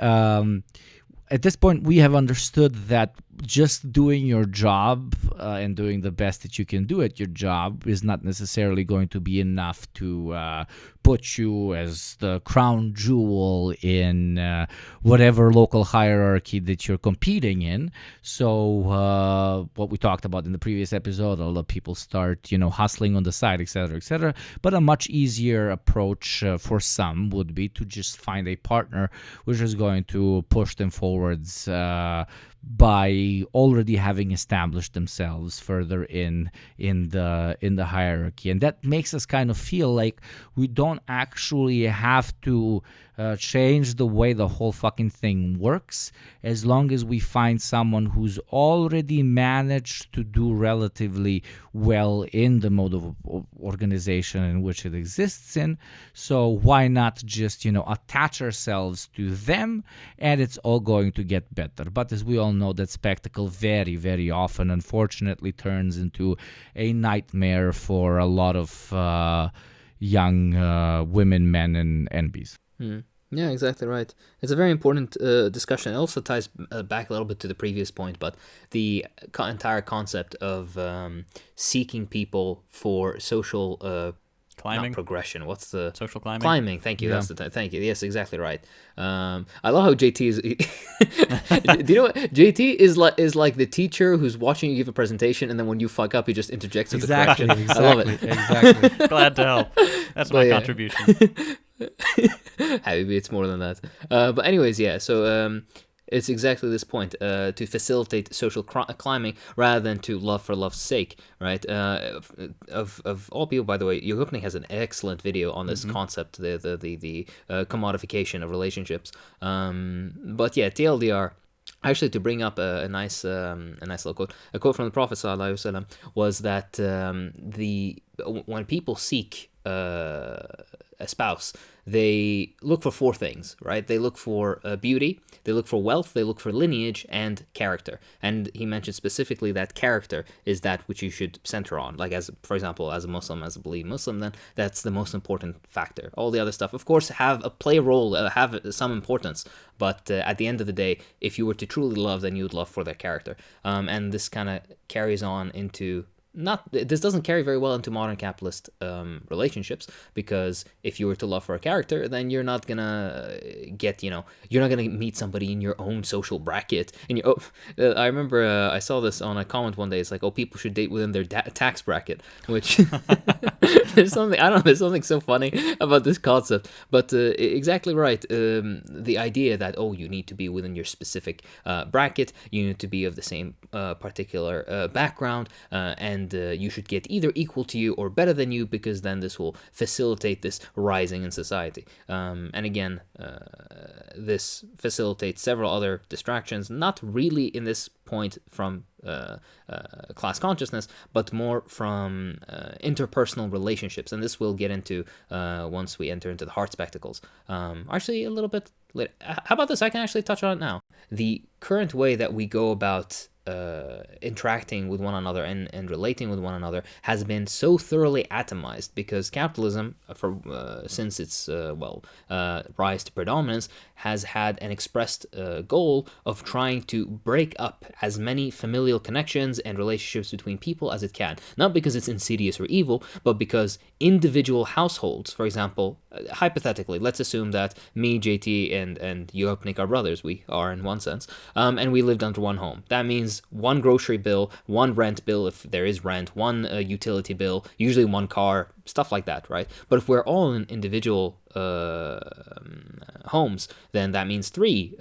at this point, we have understood that just doing your job and doing the best that you can do at your job is not necessarily going to be enough to put you as the crown jewel in whatever local hierarchy that you're competing in. So what we talked about in the previous episode, a lot of people start, hustling on the side, etc., etc. But a much easier approach for some would be to just find a partner which is going to push them forwards by already having established themselves further in the hierarchy. And that makes us kind of feel like we don't actually have to change the way the whole fucking thing works, as long as we find someone who's already managed to do relatively well in the mode of organization in which it exists in. So why not just, attach ourselves to them, and it's all going to get better. But as we all know, that spectacle very, very often, unfortunately, turns into a nightmare for a lot of young women, men, and NBs. Yeah, exactly right. It's a very important discussion. It also ties back a little bit to the previous point, but the entire concept of seeking people for social climbing, not progression. What's the social climbing? Climbing. Thank you. Yeah. That's the thank you. Yes, exactly right. I love how JT is. Do you know what JT is like the teacher who's watching you give a presentation, and then when you fuck up, he just interjects with the correction. I love it. Exactly. Glad to help. That's my contribution. Maybe it's more than that. But anyways, yeah. So it's exactly this point, to facilitate social climbing rather than to love for love's sake, right? Of all people, by the way, Yogupnik has an excellent video on this concept, the commodification of relationships. But yeah, TLDR. Actually, to bring up a nice little quote, a quote from the Prophet ﷺ was that when people seek a spouse, they look for four things, right? They look for beauty, they look for wealth, they look for lineage, and character. And he mentioned specifically that character is that which you should center on. Like, for example, as a Muslim, as a believing Muslim, then that's the most important factor. All the other stuff, of course, have some importance. But at the end of the day, if you were to truly love, then you would love for their character. And this kind of carries on into... This doesn't carry very well into modern capitalist relationships, because if you were to love for a character, then you're not gonna you're not gonna meet somebody in your own social bracket. And I remember I saw this on a comment one day. It's like, people should date within their tax bracket, which there's something so funny about this concept. But exactly right. The idea that you need to be within your specific bracket, you need to be of the same particular background, and you should get either equal to you or better than you, because then this will facilitate this rising in society. And again, this facilitates several other distractions, not really in this point from class consciousness, but more from interpersonal relationships. And this we'll get into once we enter into the heart spectacles. Actually, a little bit later. How about this? I can actually touch on it now. The current way that we go about interacting with one another and relating with one another has been so thoroughly atomized, because capitalism, since its rise to predominance, has had an expressed goal of trying to break up as many familial connections and relationships between people as it can. Not because it's insidious or evil, but because individual households, for example, hypothetically, let's assume that me, JT, and Yopnik are brothers. We are in one sense, and we lived under one home. That means one grocery bill, one rent bill if there is rent, one utility bill, usually one car, stuff like that, right? But if we're all in individual homes, then that means 3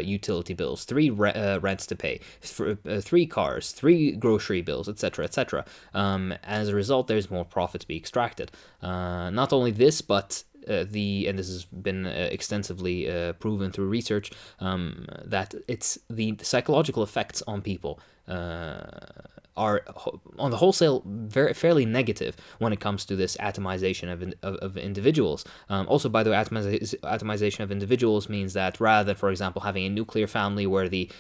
utility bills, 3 rents to pay, 3 cars, 3 grocery bills, etc., etc. As a result, there's more profit to be extracted. Not only this, but and this has been extensively proven through research, that it's the psychological effects on people are on the wholesale fairly negative when it comes to this atomization of individuals. Also, by the way, atomization of individuals means that rather than, for example, having a nuclear family where the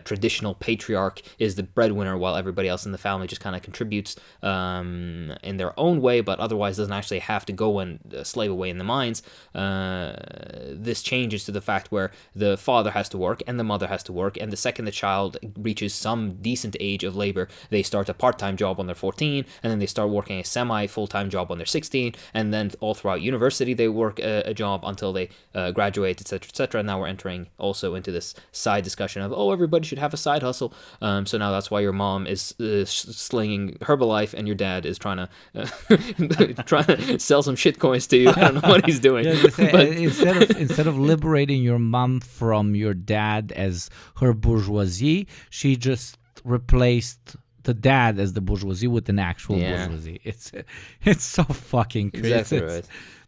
traditional patriarch is the breadwinner while everybody else in the family just kind of contributes in their own way, but otherwise doesn't actually have to go and slave away in the mines, this changes to the fact where the father has to work and the mother has to work, and the second the child reaches some decent age of labor, they start a part-time job when they're 14, and then they start working a semi-full-time job when they're 16, and then all throughout university they work a job until they graduate, etc., etc. And now we're entering also into this side discussion of, everybody should have a side hustle. So now that's why your mom is slinging Herbalife and your dad is trying to sell some shit coins to you. I don't know what he's doing. But instead of liberating your mom from your dad as her bourgeoisie, she just replaced the dad as the bourgeoisie with an actual bourgeoisie. It's so fucking crazy. Exactly right.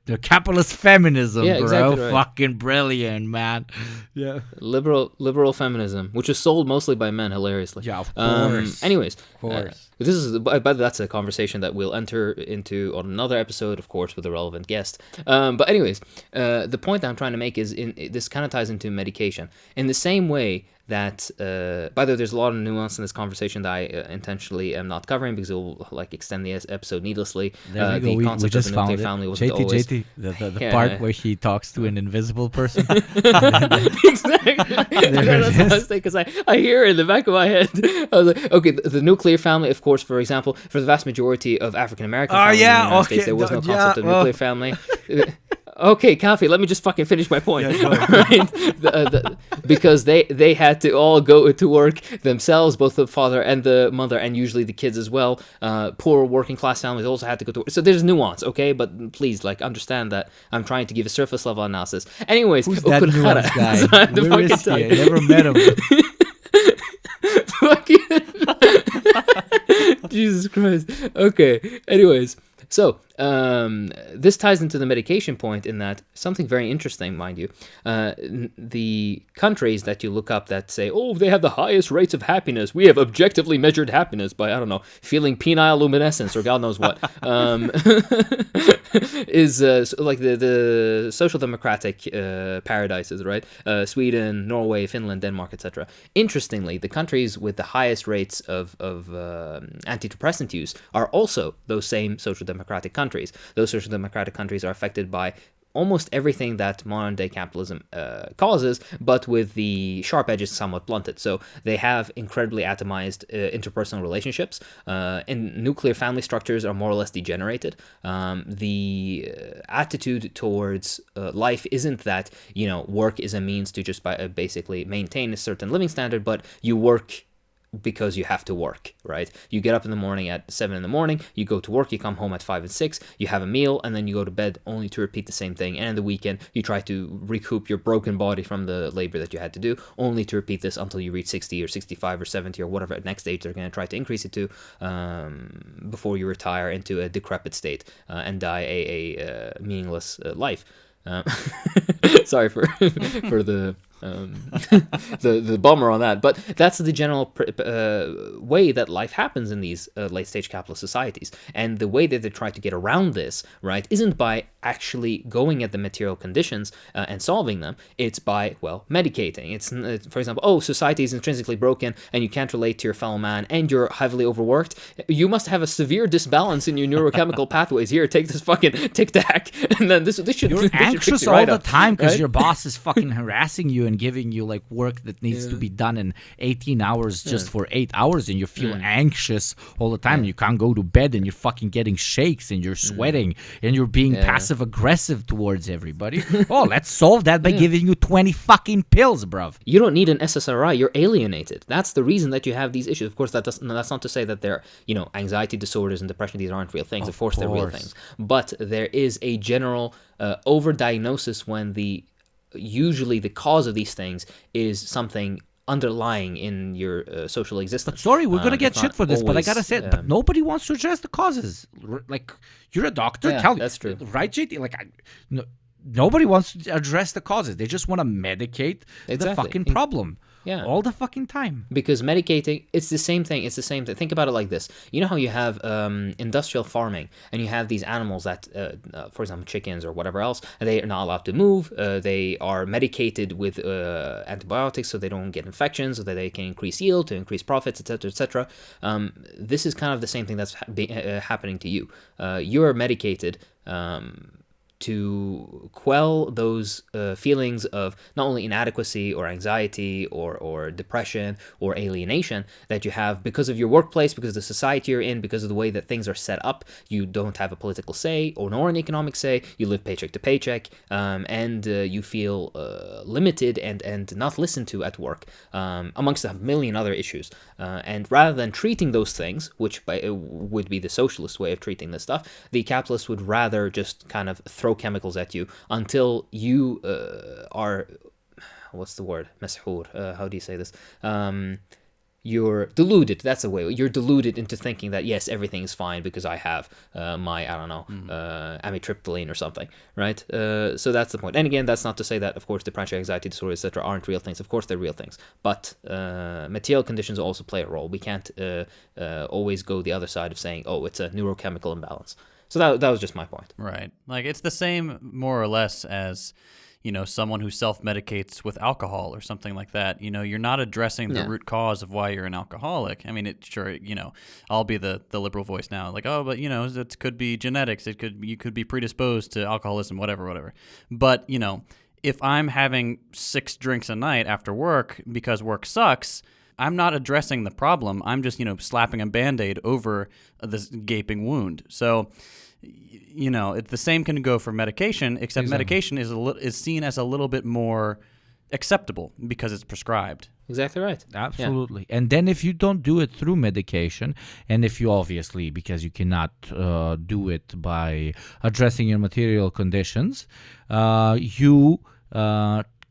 The capitalist feminism, bro. Exactly right. Fucking brilliant, man. Yeah. Liberal feminism, which is sold mostly by men, hilariously. Yeah, of course. Anyways, of course. That's a conversation that we'll enter into on another episode, of course, with a relevant guest. But anyways, the point that I'm trying to make is this kind of ties into medication. In the same way that, by the way, there's a lot of nuance in this conversation that I intentionally am not covering because it will extend the episode needlessly. There we go. We just found it. Family wasn't always... JT, the part where he talks to an invisible person. Exactly. That's what I was thinking, because I hear it in the back of my head. I was like, okay, the nuclear family, of course, for example, for the vast majority of African American families in the United States, there was no concept of nuclear family. Okay, Kafi, let me just fucking finish my point. Right? Because they had to all go to work themselves, both the father and the mother, and usually the kids as well. Poor working class families also had to go to work. So there's nuance, okay? But please, understand that I'm trying to give a surface level analysis. Anyways, who's that nuance guy? Where is he? I never met him. Jesus Christ. Okay. Anyways. So, this ties into the medication point in that something very interesting, mind you, the countries that you look up that say, they have the highest rates of happiness. We have objectively measured happiness by, I don't know, feeling penile luminescence or God knows what, is like the social democratic paradises, right? Sweden, Norway, Finland, Denmark, etc. Interestingly, the countries with the highest rates of antidepressant use are also those same social democratic countries. Those social democratic countries are affected by almost everything that modern day capitalism causes, but with the sharp edges somewhat blunted. So they have incredibly atomized interpersonal relationships, and nuclear family structures are more or less degenerated. The attitude towards life isn't that, work is a means to just basically maintain a certain living standard, but you work because you have to work, right? You get up in the morning at 7 in the morning, you go to work, you come home at 5 and 6, you have a meal, and then you go to bed only to repeat the same thing. And in the weekend, you try to recoup your broken body from the labor that you had to do, only to repeat this until you reach 60 or 65 or 70 or whatever next age they're going to try to increase it to, before you retire into a decrepit state and die a meaningless life. Sorry for the the bummer on that, but that's the general way that life happens in these late stage capitalist societies. And the way that they try to get around this, right, isn't by actually going at the material conditions and solving them. It's by, medicating. It's, for example, society is intrinsically broken and you can't relate to your fellow man and you're heavily overworked. You must have a severe disbalance in your neurochemical pathways. Here, take this fucking Tic Tac, and then this should. You're anxious all the time because your boss is fucking harassing you and giving you work that needs to be done in 18 hours just for 8 hours, and you feel anxious all the time. You can't go to bed and you're fucking getting shakes and you're sweating and you're being passive aggressive towards everybody. Let's solve that by giving you 20 fucking pills, bruv. You don't need an SSRI. You're alienated. That's the reason that you have these issues. Of course, that's not to say that they're, anxiety disorders and depression, these aren't real things. Of course, they're real things. But there is a general overdiagnosis when usually the cause of these things is something underlying in your social existence. But sorry, we're gonna get shit for this, but I gotta say, but nobody wants to address the causes. You're a doctor, tell me. That's true. Right, JT? Nobody wants to address the causes. They just want to medicate the fucking problem. Yeah. All the fucking time. Because medicating, it's the same thing. It's the same thing. Think about it like this. You know how you have industrial farming, and you have these animals that, for example, chickens or whatever else, and they are not allowed to move. They are medicated with antibiotics so they don't get infections, so that they can increase yield, to increase profits, etc., etc. This is kind of the same thing that's happening to you. You're medicated to quell those feelings of not only inadequacy or anxiety or depression or alienation that you have because of your workplace, because of the society you're in, because of the way that things are set up. You don't have a political say or nor an economic say. You live paycheck to paycheck, and you feel limited and not listened to at work, amongst a million other issues. And rather than treating those things, which would be the socialist way of treating this stuff, the capitalists would rather just kind of throw chemicals at you until you are, what's the word, مسحور, how do you say this, you're deluded. That's the way. You're deluded into thinking that yes, everything is fine because I have my, I don't know, amitriptyline or something, right? So that's the point. And again, that's not to say that, of course, depression, anxiety disorder, etc., aren't real things. Of course, they're real things. But material conditions also play a role. We can't always go the other side of saying, oh, it's a neurochemical imbalance. So that was just my point. Right. Like, it's the same more or less as, you know, someone who self-medicates with alcohol or something like that. You know, you're not addressing the root cause of why you're an alcoholic. I mean, you know, I'll be the liberal voice now. Like, oh, but, you know, it could be genetics. You could be predisposed to alcoholism, whatever. But, you know, if I'm having 6 drinks a night after work because work sucks, I'm not addressing the problem. I'm just, you know, slapping a Band-Aid over this gaping wound. So, you know, the same can go for medication, except medication is seen as a little bit more acceptable because it's prescribed. Exactly right. Absolutely. Yeah. And then if you don't do it through medication, and if you obviously, because you cannot do it by addressing your material conditions, you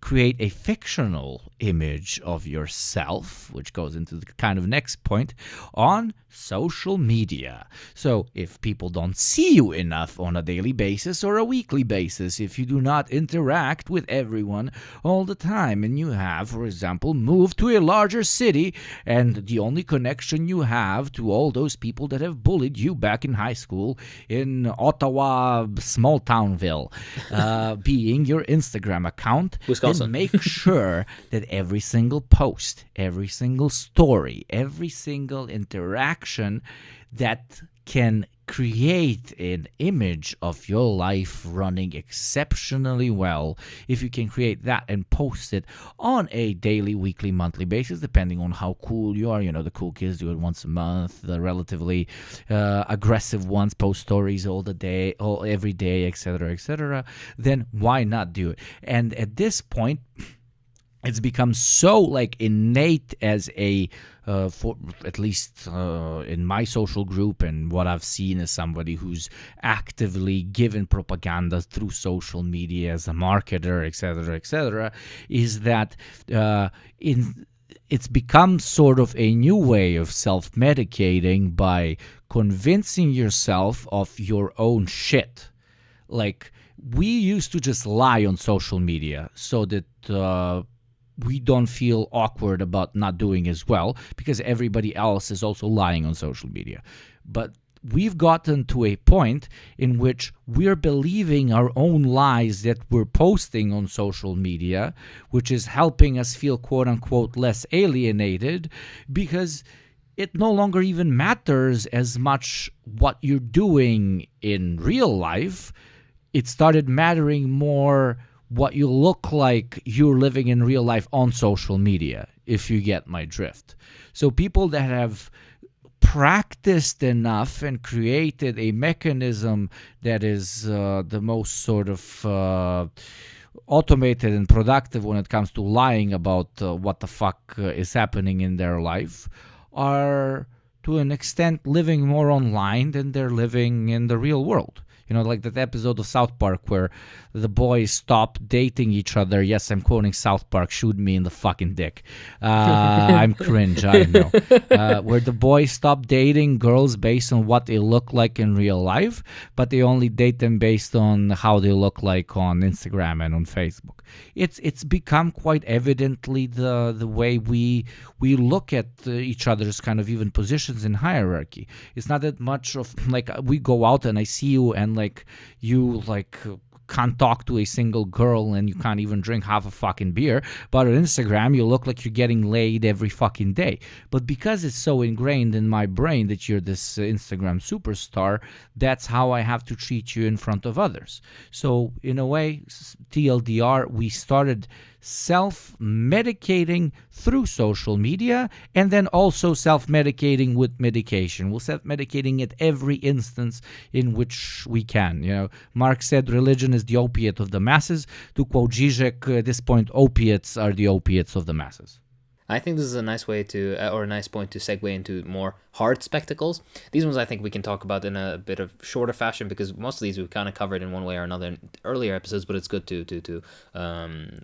create a fictional image of yourself, which goes into the kind of next point, on social media. So if people don't see you enough on a daily basis or a weekly basis, if you do not interact with everyone all the time, and you have, for example, moved to a larger city, and the only connection you have to all those people that have bullied you back in high school in Ottawa, small townville, being your Instagram account, Wisconsin. then make sure that every single post, every single story, every single interaction that can create an image of your life running exceptionally well, if you can create that and post it on a daily, weekly, monthly basis, depending on how cool you are. You know, the cool kids do it once a month. The relatively aggressive ones post stories all the day, every day, etc., then why not do it? And at this point, it's become so like innate as a, for at least in my social group, and what I've seen as somebody who's actively given propaganda through social media as a marketer, etc., is that it's become sort of a new way of self-medicating by convincing yourself of your own shit. Like, we used to just lie on social media so that we don't feel awkward about not doing as well, because everybody else is also lying on social media. But we've gotten to a point in which we're believing our own lies that we're posting on social media, which is helping us feel quote-unquote less alienated, because it no longer even matters as much what you're doing in real life. It started mattering more what you look like you're living in real life on social media, if you get my drift. So people that have practiced enough and created a mechanism that is the most sort of automated and productive when it comes to lying about what the fuck is happening in their life, are to an extent living more online than they're living in the real world. Like that episode of South Park where the boys stop dating each other. Yes, I'm quoting South Park. Shoot me in the fucking dick. I'm cringe, I know. Where the boys stop dating girls based on what they look like in real life, but they only date them based on how they look like on Instagram and on Facebook. It's become quite evidently the way we look at each other's kind of even positions in hierarchy. It's not that much of like we go out and I see you and like you like can't talk to a single girl and you can't even drink half a fucking beer, but on Instagram you look like you're getting laid every fucking day. But because it's so ingrained in my brain that you're this Instagram superstar, that's how I have to treat you in front of others. So in a way, TLDR, we started self-medicating through social media and then also self-medicating with medication. We're self-medicating at every instance in which we can. Marx said religion is the opiate of the masses. To quote Zizek, at this point, opiates are the opiates of the masses. I think this is a nice way to, or a nice point to segue into more hard spectacles. These ones I think we can talk about in a bit of shorter fashion because most of these we've kind of covered in one way or another in earlier episodes, but it's good to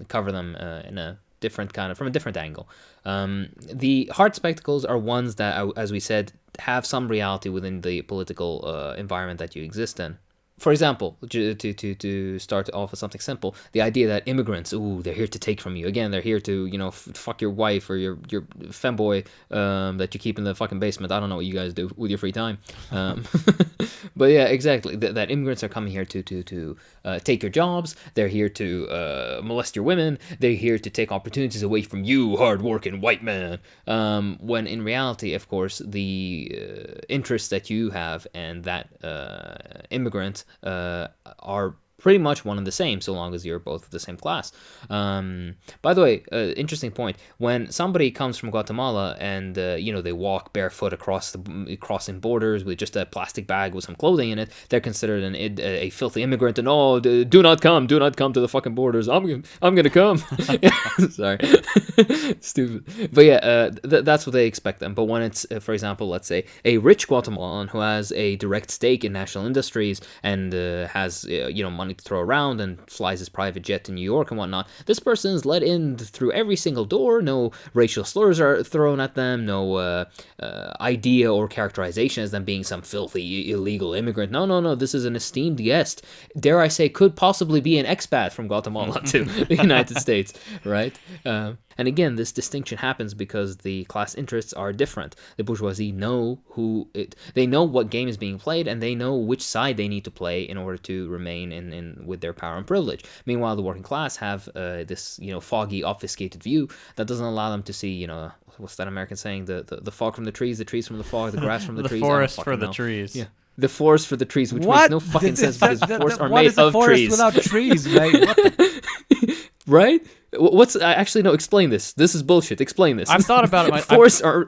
cover them in a different kind of, from a different angle. The hard spectacles are ones that, as we said, have some reality within the political environment that you exist in. For example, to start off with something simple, the idea that immigrants, they're here to take from you. Again, they're here to, fuck your wife or your femboy that you keep in the fucking basement. I don't know what you guys do with your free time. But yeah, exactly. That immigrants are coming here to take your jobs. They're here to molest your women. They're here to take opportunities away from you, hard-working white man. When in reality, of course, the interests that you have and that immigrant are pretty much one and the same, so long as you're both of the same class. By the way, interesting point. When somebody comes from Guatemala and they walk barefoot crossing borders with just a plastic bag with some clothing in it, they're considered a filthy immigrant. And do not come to the fucking borders. I'm gonna come. Sorry, stupid. But yeah, that's what they expect them. But when it's, for example, let's say a rich Guatemalan who has a direct stake in national industries and has money to throw around and flies his private jet to New York and whatnot, this person is let in through every single door. No racial slurs are thrown at them. No idea or characterization as them being some filthy illegal immigrant. No. This is an esteemed guest. Dare I say, could possibly be an expat from Guatemala to the United States, right? And again, this distinction happens because the class interests are different. The bourgeoisie know they know what game is being played, and they know which side they need to play in order to remain in with their power and privilege. Meanwhile, the working class have this foggy, obfuscated view that doesn't allow them to see what's that American saying? The fog from the trees from the fog, the grass from the trees. The forest for the trees. Yeah. The forest for the trees, which makes no fucking sense because forests are made of trees. Without trees, mate? Right? Actually, no, explain this. This is bullshit. Explain this. I've thought about it. Forests are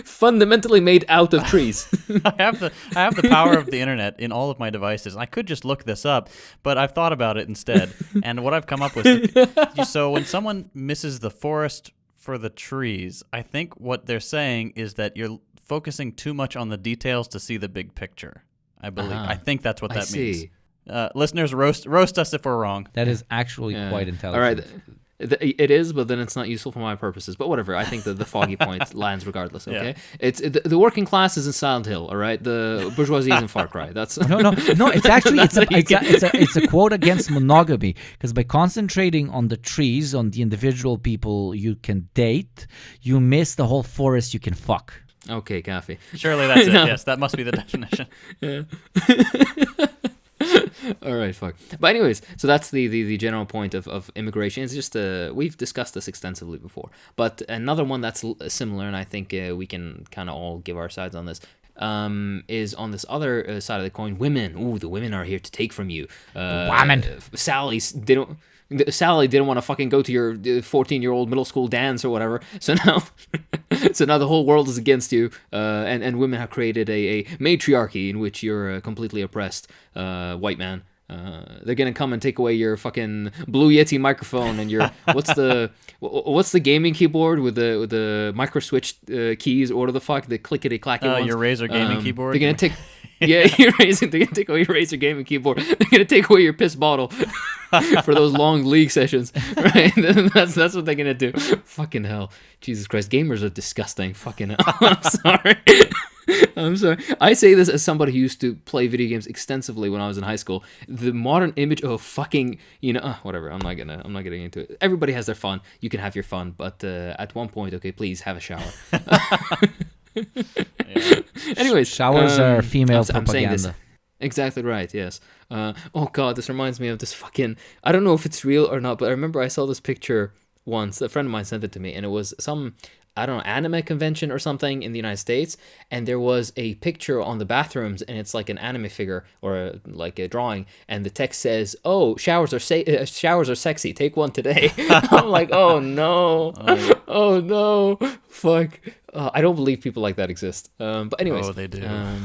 fundamentally made out of trees. I have the power of the internet in all of my devices. I could just look this up, but I've thought about it instead. And what I've come up with is, so when someone misses the forest for the trees, I think what they're saying is that you're focusing too much on the details to see the big picture. I believe. I think that's what that means. Listeners, roast us if we're wrong. That is actually quite intelligent. All right. It is, but then it's not useful for my purposes. But whatever, I think the foggy point lands regardless. Okay, it's the working class is in Silent Hill. All right, the bourgeoisie is in Far Cry. That's no. It's actually it's a quote against monogamy, because by concentrating on the trees, on the individual people you can date, you miss the whole forest you can fuck. Okay, Kathy. Surely that's it. Yes, that must be the definition. Yeah. All right, fuck. But anyways, so that's the general point of immigration. It's just we've discussed this extensively before. But another one that's similar, and I think we can kind of all give our sides on this, is on this other side of the coin. Women. Ooh, the women are here to take from you. Women. Sally didn't want to fucking go to your 14-year-old middle school dance or whatever. So now the whole world is against you, and women have created a matriarchy in which you're a completely oppressed white man. They're gonna come and take away your fucking Blue Yeti microphone and your what's the gaming keyboard with the micro switch keys, or the fuck the clickety clacky ones. Your Razer gaming keyboard. They're gonna take. Yeah, they're gonna take away your Razer gaming keyboard. They're gonna take away your piss bottle for those long league sessions, right? That's what they're gonna do. Fucking hell, Jesus Christ, gamers are disgusting. Fucking hell. I'm sorry. I'm sorry. I say this as somebody who used to play video games extensively when I was in high school. The modern image of fucking, whatever. I'm not getting into it. Everybody has their fun. You can have your fun, but at one point, okay, please have a shower. Yeah. Anyways, showers are female propaganda. I'm saying this. Exactly right. Yes. Oh God, this reminds me of this fucking. I don't know if it's real or not, but I remember I saw this picture once. A friend of mine sent it to me, and it was some, I don't know, anime convention or something in the United States, and there was a picture on the bathrooms, and it's like an anime figure or like a drawing, and the text says, "Oh, showers are sexy. Take one today." I'm like, oh no, oh no, fuck. I don't believe people like that exist. But anyways, they do.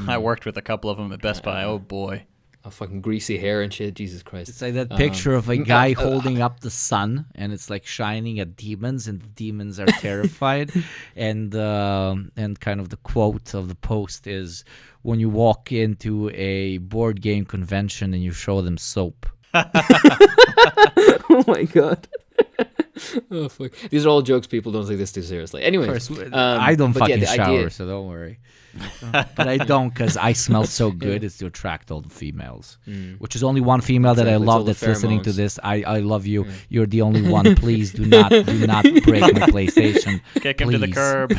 I worked with a couple of them at Best Buy. Oh boy. Fucking greasy hair and shit. Jesus Christ. It's like that picture of a guy holding up the sun, and it's like shining at demons, and the demons are terrified. and kind of the quote of the post is, when you walk into a board game convention and you show them soap. Oh my God. Oh fuck! These are all jokes. People don't take this too seriously. Anyways, I don't fucking shower, idea... so don't worry. But I don't, because I smell so good. It's to attract all the females, which is only one female that I love that's listening to this. I love you. You're the only one. Please do not break my PlayStation. Kick him to the curb.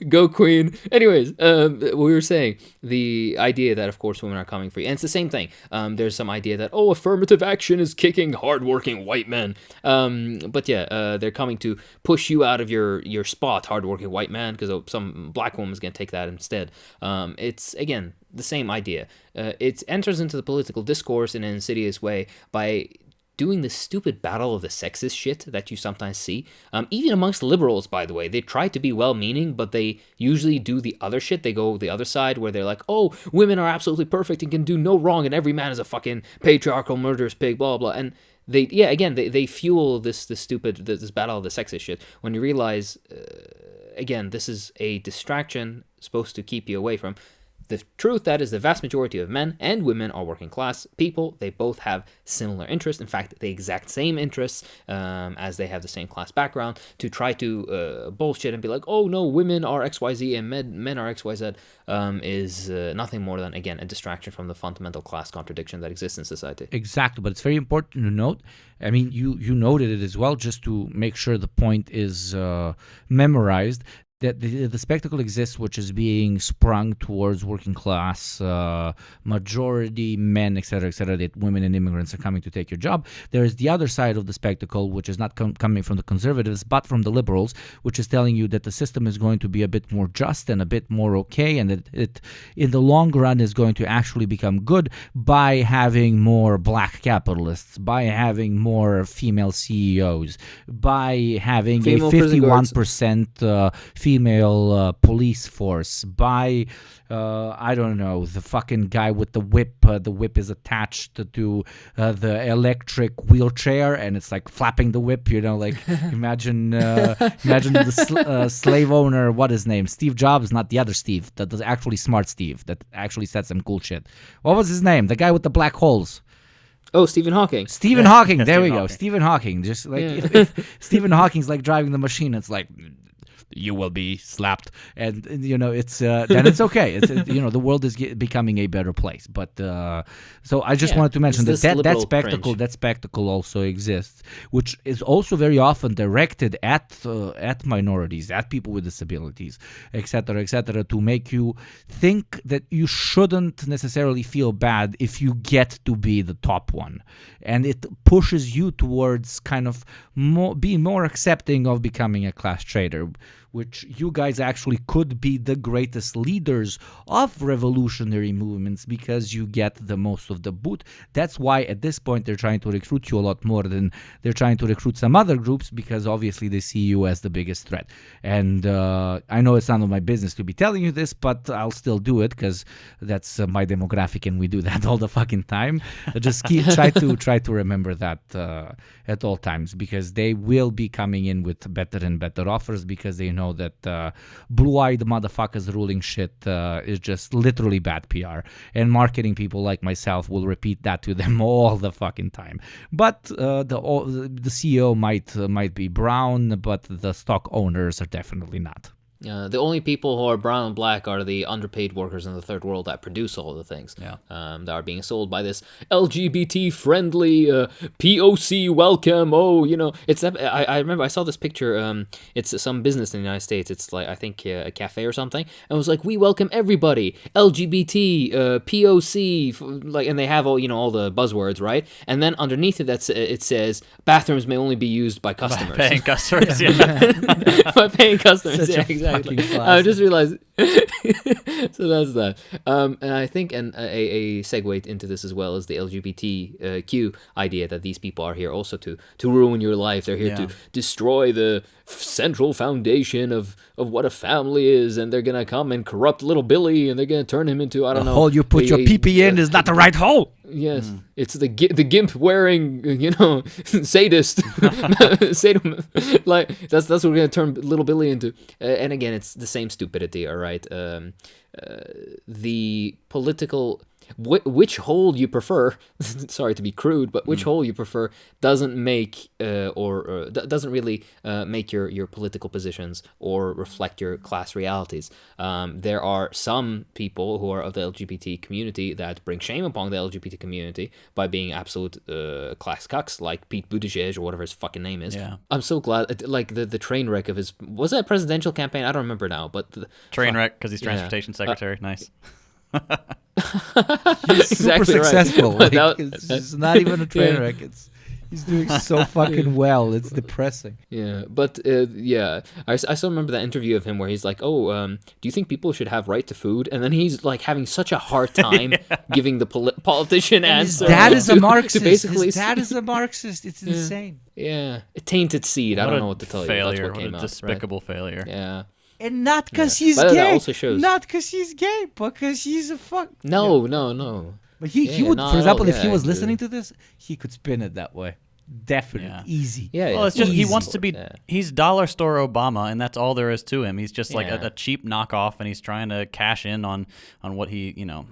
Go Queen. Anyways, we were saying the idea that, of course, women are coming free, and it's the same thing. There's some idea that, affirmative action is kicking hardworking white men. But yeah, they're coming to push you out of your spot, hardworking white man, because some black woman's gonna take that instead. It's again the same idea. It enters into the political discourse in an insidious way by doing this stupid battle of the sexist shit that you sometimes see. Even amongst liberals, by the way, they try to be well-meaning, but they usually do the other shit. They go the other side where they're like, oh, women are absolutely perfect and can do no wrong, and every man is a fucking patriarchal murderous pig, blah, blah. And they fuel this battle of the sexist shit when you realize, again, this is a distraction supposed to keep you away from the truth. That is, the vast majority of men and women are working class people. They both have similar interests. In fact, the exact same interests, as they have the same class background. To try to bullshit and be like, oh no, women are XYZ and men are XYZ, is nothing more than, again, a distraction from the fundamental class contradiction that exists in society. Exactly, but it's very important to note. I mean, you noted it as well, just to make sure the point is memorized. That the spectacle exists, which is being sprung towards working class, majority men, etc., that women and immigrants are coming to take your job. There is the other side of the spectacle, which is not coming from the conservatives, but from the liberals, which is telling you that the system is going to be a bit more just and a bit more okay, and that it, in the long run, is going to actually become good by having more black capitalists, by having more female CEOs, by having female a 51% female police force, by I don't know, the fucking guy with the whip. The whip is attached to the electric wheelchair, and it's like flapping the whip. Like imagine the slave owner. What his name? Steve Jobs, not the other Steve. That was actually smart Steve. That actually said some cool shit. What was his name? The guy with the black holes. Oh, Stephen Hawking. Stephen Hawking. There we go. Stephen Hawking. Just like if Stephen Hawking's like driving the machine, it's like, you will be slapped, and it's then it's okay. It's the world is becoming a better place. But so I just wanted to mention that spectacle also exists, which is also very often directed at minorities, at people with disabilities, etc., to make you think that you shouldn't necessarily feel bad if you get to be the top one, and it pushes you towards kind of being more accepting of becoming a class traitor, which you guys actually could be the greatest leaders of revolutionary movements because you get the most of the boot. That's why at this point they're trying to recruit you a lot more than they're trying to recruit some other groups, because obviously they see you as the biggest threat. And I know it's none of my business to be telling you this, but I'll still do it because that's my demographic and we do that all the fucking time. Just try to remember that at all times, because they will be coming in with better and better offers because they know know that blue-eyed motherfuckers ruling shit is just literally bad PR. And marketing people like myself will repeat that to them all the fucking time. But the CEO might be brown, but the stock owners are definitely not. The only people who are brown and black are the underpaid workers in the third world that produce all the things that are being sold by this LGBT-friendly POC welcome. Oh, you know, it's I remember I saw this picture. It's some business in the United States. It's like, I think a cafe or something. And it was like, we welcome everybody, LGBT, POC, like, and they have all, you know, all the buzzwords, right? And then underneath it, it says bathrooms may only be used by customers. By paying customers, yeah. By paying customers, Such yeah, a exactly. fucking I classic. just realized. So that's that. And I think a segue into this as well is the LGBTQ idea that these people are here also to ruin your life. They're here to destroy the central foundation of what a family is, and they're gonna come and corrupt little Billy, and they're gonna turn him into, I don't know. The hole you put your pee in is not the right hole. Yes, it's the gimp wearing, you know, sadist. Like that's what we're gonna turn little Billy into. And again, it's the same stupidity. All right, the political. Which hole you prefer, sorry to be crude, but which hole you prefer doesn't make doesn't really make your political positions or reflect your class realities. There are some people who are of the LGBT community that bring shame upon the LGBT community by being absolute class cucks, like Pete Buttigieg or whatever his fucking name is. Yeah. I'm so glad, like the train wreck of his, was that a presidential campaign? I don't remember now, but Train wreck because he's transportation secretary. Nice. He's super Exactly right. successful. Like, That- it's not even a train Yeah. wreck. He's doing so fucking well. It's depressing. Yeah, but I still remember that interview of him where he's like, "Oh, do you think people should have right to food?" And then he's like having such a hard time giving the politician His answer. dad is a to Marxist. basically, His dad is a Marxist. It's insane. yeah, a tainted seed. I don't know what to tell you. That's failure. what came What a out. despicable failure. Right? Yeah. And not because he's But that gay. also shows- Not because he's gay, because he's a fuck. No. But he Yeah, would, not for at example, all. if he Yeah, was I listening agree. to this, he could spin it that way. Definitely. Yeah. Easy. Yeah. Well, it's just he easy. wants to be. Yeah. He's dollar store Obama, and that's all there is to him. He's just like Yeah. a cheap knockoff, and he's trying to cash in on what he. You know,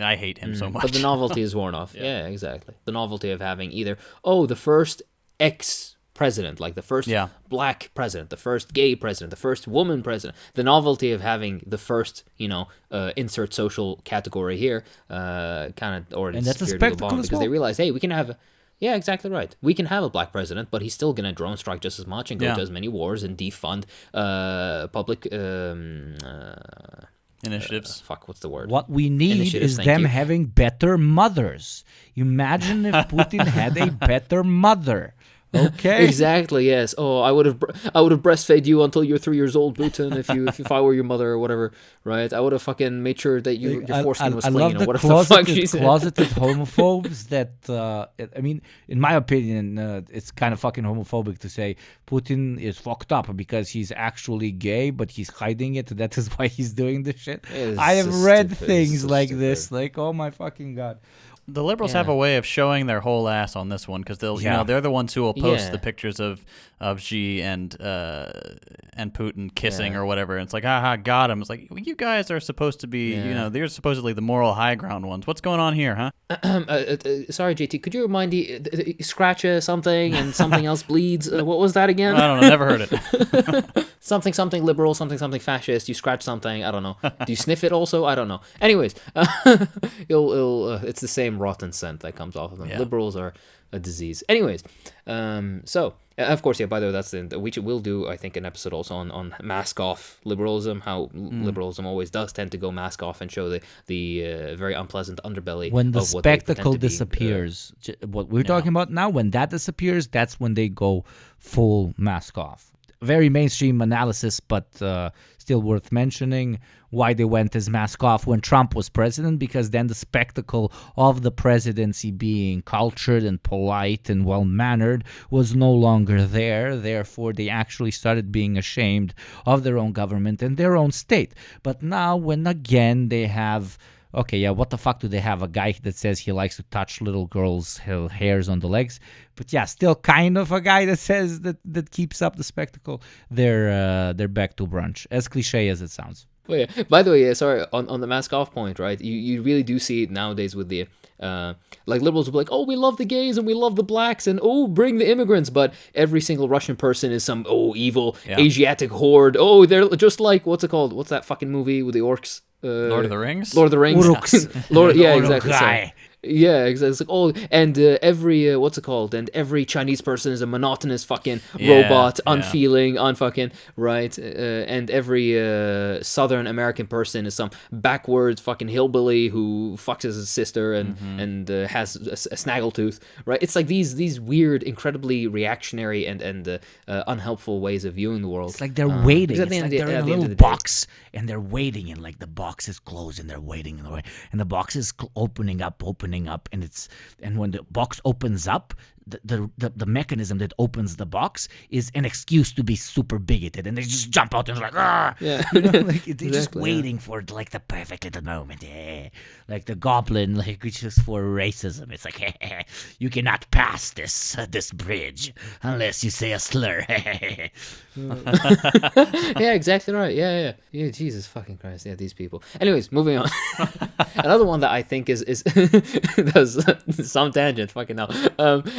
I hate him so much. But the novelty is worn off. Yeah, exactly. The novelty of having either, the first ex-president, like the first black president, the first gay president, the first woman president. The novelty of having the first, insert social category here, kind of, or And that's a security spectacle Obama, as because they well. realize, hey, we can have. Yeah, exactly right. We can have a black president, but he's still going to drone strike just as much and go to as many wars and defund public Initiatives. what's the word? What we need Initiatives, is thank them you. having better mothers. Imagine if Putin had a better mother. Okay. Exactly. Yes. Oh, I would have breastfed you until you're 3 years old, Putin. If I were your mother or whatever, right? I would have fucking made sure that your foreskin was I clean love or the whatever the fuck she closeted, said. closeted homophobes that, I mean, in my opinion, it's kind of fucking homophobic to say Putin is fucked up because he's actually gay, but he's hiding it. That is why he's doing this shit. It's I have so read stupid. things It's so like stupid. this, like, oh my fucking God. The liberals have a way of showing their whole ass on this one because they'll, they're the ones who will post the pictures of Xi and Putin kissing or whatever. And it's like, haha, got him. It's like, well, you guys are supposed to be, they're supposedly the moral high ground ones. What's going on here, huh? Sorry, JT. Could you remind me? Scratch something and something else bleeds. What was that again? I don't know. Never heard it. something liberal, something fascist. You scratch something. I don't know. Do you sniff it also? I don't know. Anyways, it's the same rotten scent that comes off of them. Yeah. Liberals are a disease. Anyways, so of course, by the way, that's we'll do, I think, an episode also on mask off liberalism. How liberalism always does tend to go mask off and show the very unpleasant underbelly When the of what they pretend spectacle to be, disappears, what we're talking about now, when that disappears, that's when they go full mask off. Very mainstream analysis, but still worth mentioning why they went as mask off when Trump was president, because then the spectacle of the presidency being cultured and polite and well-mannered was no longer there. Therefore, they actually started being ashamed of their own government and their own state. But now, when again they have okay, yeah, what the fuck do they have? A guy that says he likes to touch little girls' hairs on the legs, but yeah, still kind of a guy that says that keeps up the spectacle. They're back to brunch, as cliche as it sounds. Oh, yeah. By the way, sorry, on the mask off point, right? You really do see it nowadays with the like liberals will be like, oh, we love the gays and we love the blacks and oh, bring the immigrants, but every single Russian person is some evil Asiatic horde. Oh, they're just like what's it called? What's that fucking movie with the orcs? Lord of the Rings. Lord of the Rings. Lord, yeah, exactly. Sorry. Yeah, exactly. It's like, and every what's it called? And every Chinese person is a monotonous fucking robot, unfeeling, unfucking right. And every Southern American person is some backwards fucking hillbilly who fucks his sister and has a snaggletooth. Right? It's like these weird, incredibly reactionary and unhelpful ways of viewing the world. It's like they're waiting. It's like they're in a little box and they're waiting, and like the box is closed and they're waiting and the box is opening up, and when the box opens up, the mechanism that opens the box is an excuse to be super bigoted, and they just jump out and like, like they're just waiting for like the perfect little moment, like the goblin, like it's just for racism. It's like, you cannot pass this bridge unless you say a slur. Yeah, exactly right. Yeah. Jesus fucking Christ. Yeah, these people. Anyways, moving on. Another one that I think is does some tangent. Fucking hell.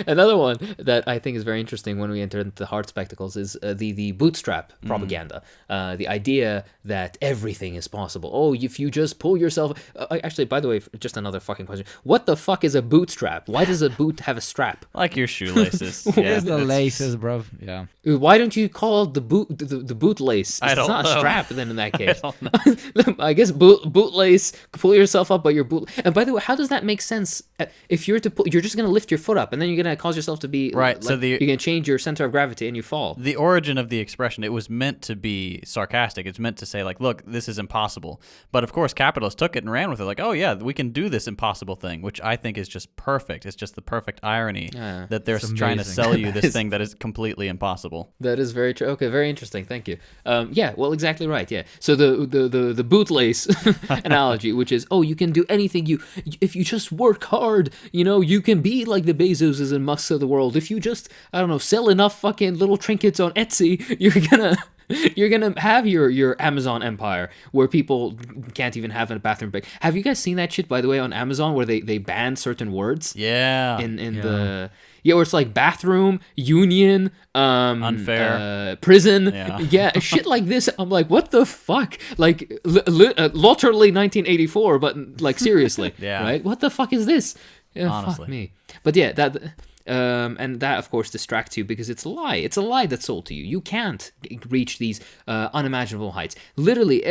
Another one that I think is very interesting when we enter into hard spectacles is the bootstrap propaganda. The idea that everything is possible. Oh, if you just pull yourself. Actually, by the way, just another fucking question. What the fuck is a bootstrap? Why does a boot have a strap? Like your shoelaces. Where's the laces, bro? Yeah. Why don't you call it the bootlace? It's not a strap then in that case. I guess bootlace, pull yourself up by your boot. And by the way, how does that make sense? If you're to pull, you're just going to lift your foot up and then you're going to cause yourself to be right. Like, so you're going to change your center of gravity and you fall. The origin of the expression, it was meant to be sarcastic. It's meant to say like, look, this is impossible. But of course, capitalists took it and ran with it. Like, oh yeah, we can do this impossible thing, which I think is just perfect. It's just the perfect irony that they're trying to sell you this thing that is completely impossible. That is very true. Okay, very interesting. Thank you. Yeah, well, exactly right. Yeah. So the bootlace analogy, which is, oh, you can do anything if you just work hard, you can be like the Bezoses and Musks of the world. If you just, I don't know, sell enough fucking little trinkets on Etsy, you're gonna have your Amazon empire where people can't even have a bathroom break. Have you guys seen that shit, by the way, on Amazon where they ban certain words? Yeah. Where it's like bathroom, union, unfair, prison, shit like this. I'm like, what the fuck? Like, literally 1984, but like seriously, right? What the fuck is this? Honestly. Fuck me. But yeah, that. And that, of course, distracts you because it's a lie. It's a lie that's sold to you. You can't reach these unimaginable heights. Literally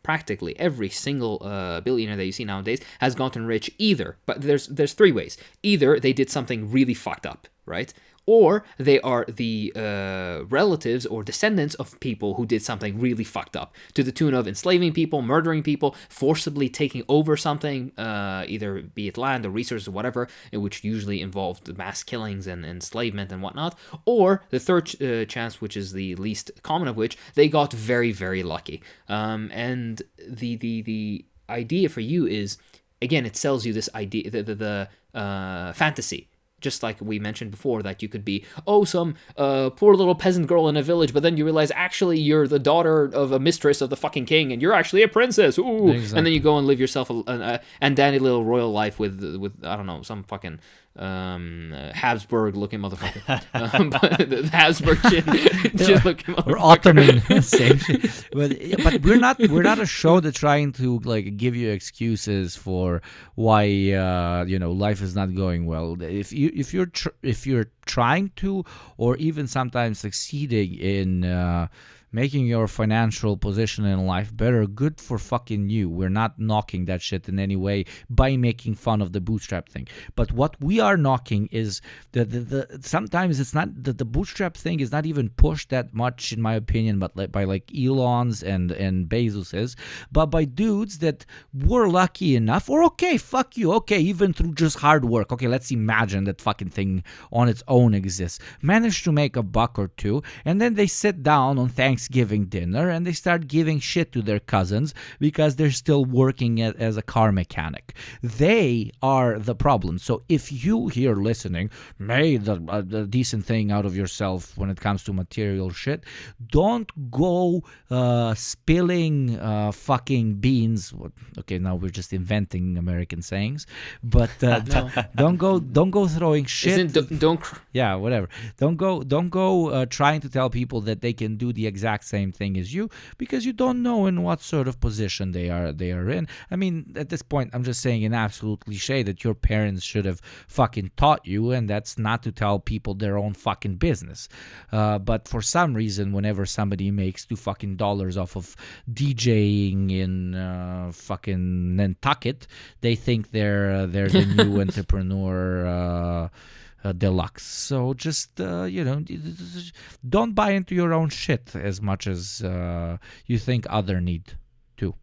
practically every single billionaire that you see nowadays has gotten rich either. But there's three ways. Either they did something really fucked up, right? Or they are the relatives or descendants of people who did something really fucked up to the tune of enslaving people, murdering people, forcibly taking over something, either be it land or resources or whatever, which usually involved mass killings and enslavement and whatnot. Or the third chance, which is the least common of which, they got very, very lucky. And the idea for you is, again, it sells you this idea, the fantasy. Just like we mentioned before, that you could be, some poor little peasant girl in a village, but then you realize actually you're the daughter of a mistress of the fucking king, and you're actually a princess. Ooh, exactly. And then you go and live yourself a dandy little royal life with I don't know, some fucking Habsburg looking motherfucker. But the Habsburg shit looking motherfucker. Or Ottoman, same shit. But we're not a show that's trying to like give you excuses for why life is not going well. If you're trying to, or even sometimes succeeding in making your financial position in life better, good for fucking you. We're not knocking that shit in any way by making fun of the bootstrap thing. But what we are knocking is the sometimes it's not the bootstrap thing is not even pushed that much, in my opinion, but by like Elon's and Bezos's, but by dudes that were lucky enough, or okay, fuck you, okay, even through just hard work, okay, let's imagine that fucking thing on its own exists, managed to make a buck or two, and then they sit down on Thanksgiving Thanksgiving dinner and they start giving shit to their cousins because they're still working as a car mechanic. They are the problem. So if you here listening made the decent thing out of yourself when it comes to material shit, don't go spilling fucking beans. Okay, now we're just inventing American sayings, but don't go throwing shit. Yeah, whatever. Don't go trying to tell people that they can do the exact same thing as you, because you don't know in what sort of position they are in. I mean, at this point, I'm just saying an absolute cliche that your parents should have fucking taught you, and that's not to tell people their own fucking business. But for some reason, whenever somebody makes $2 off of DJing in fucking Nantucket, they think they're the new entrepreneur deluxe. So just don't buy into your own shit as much as you think other need to.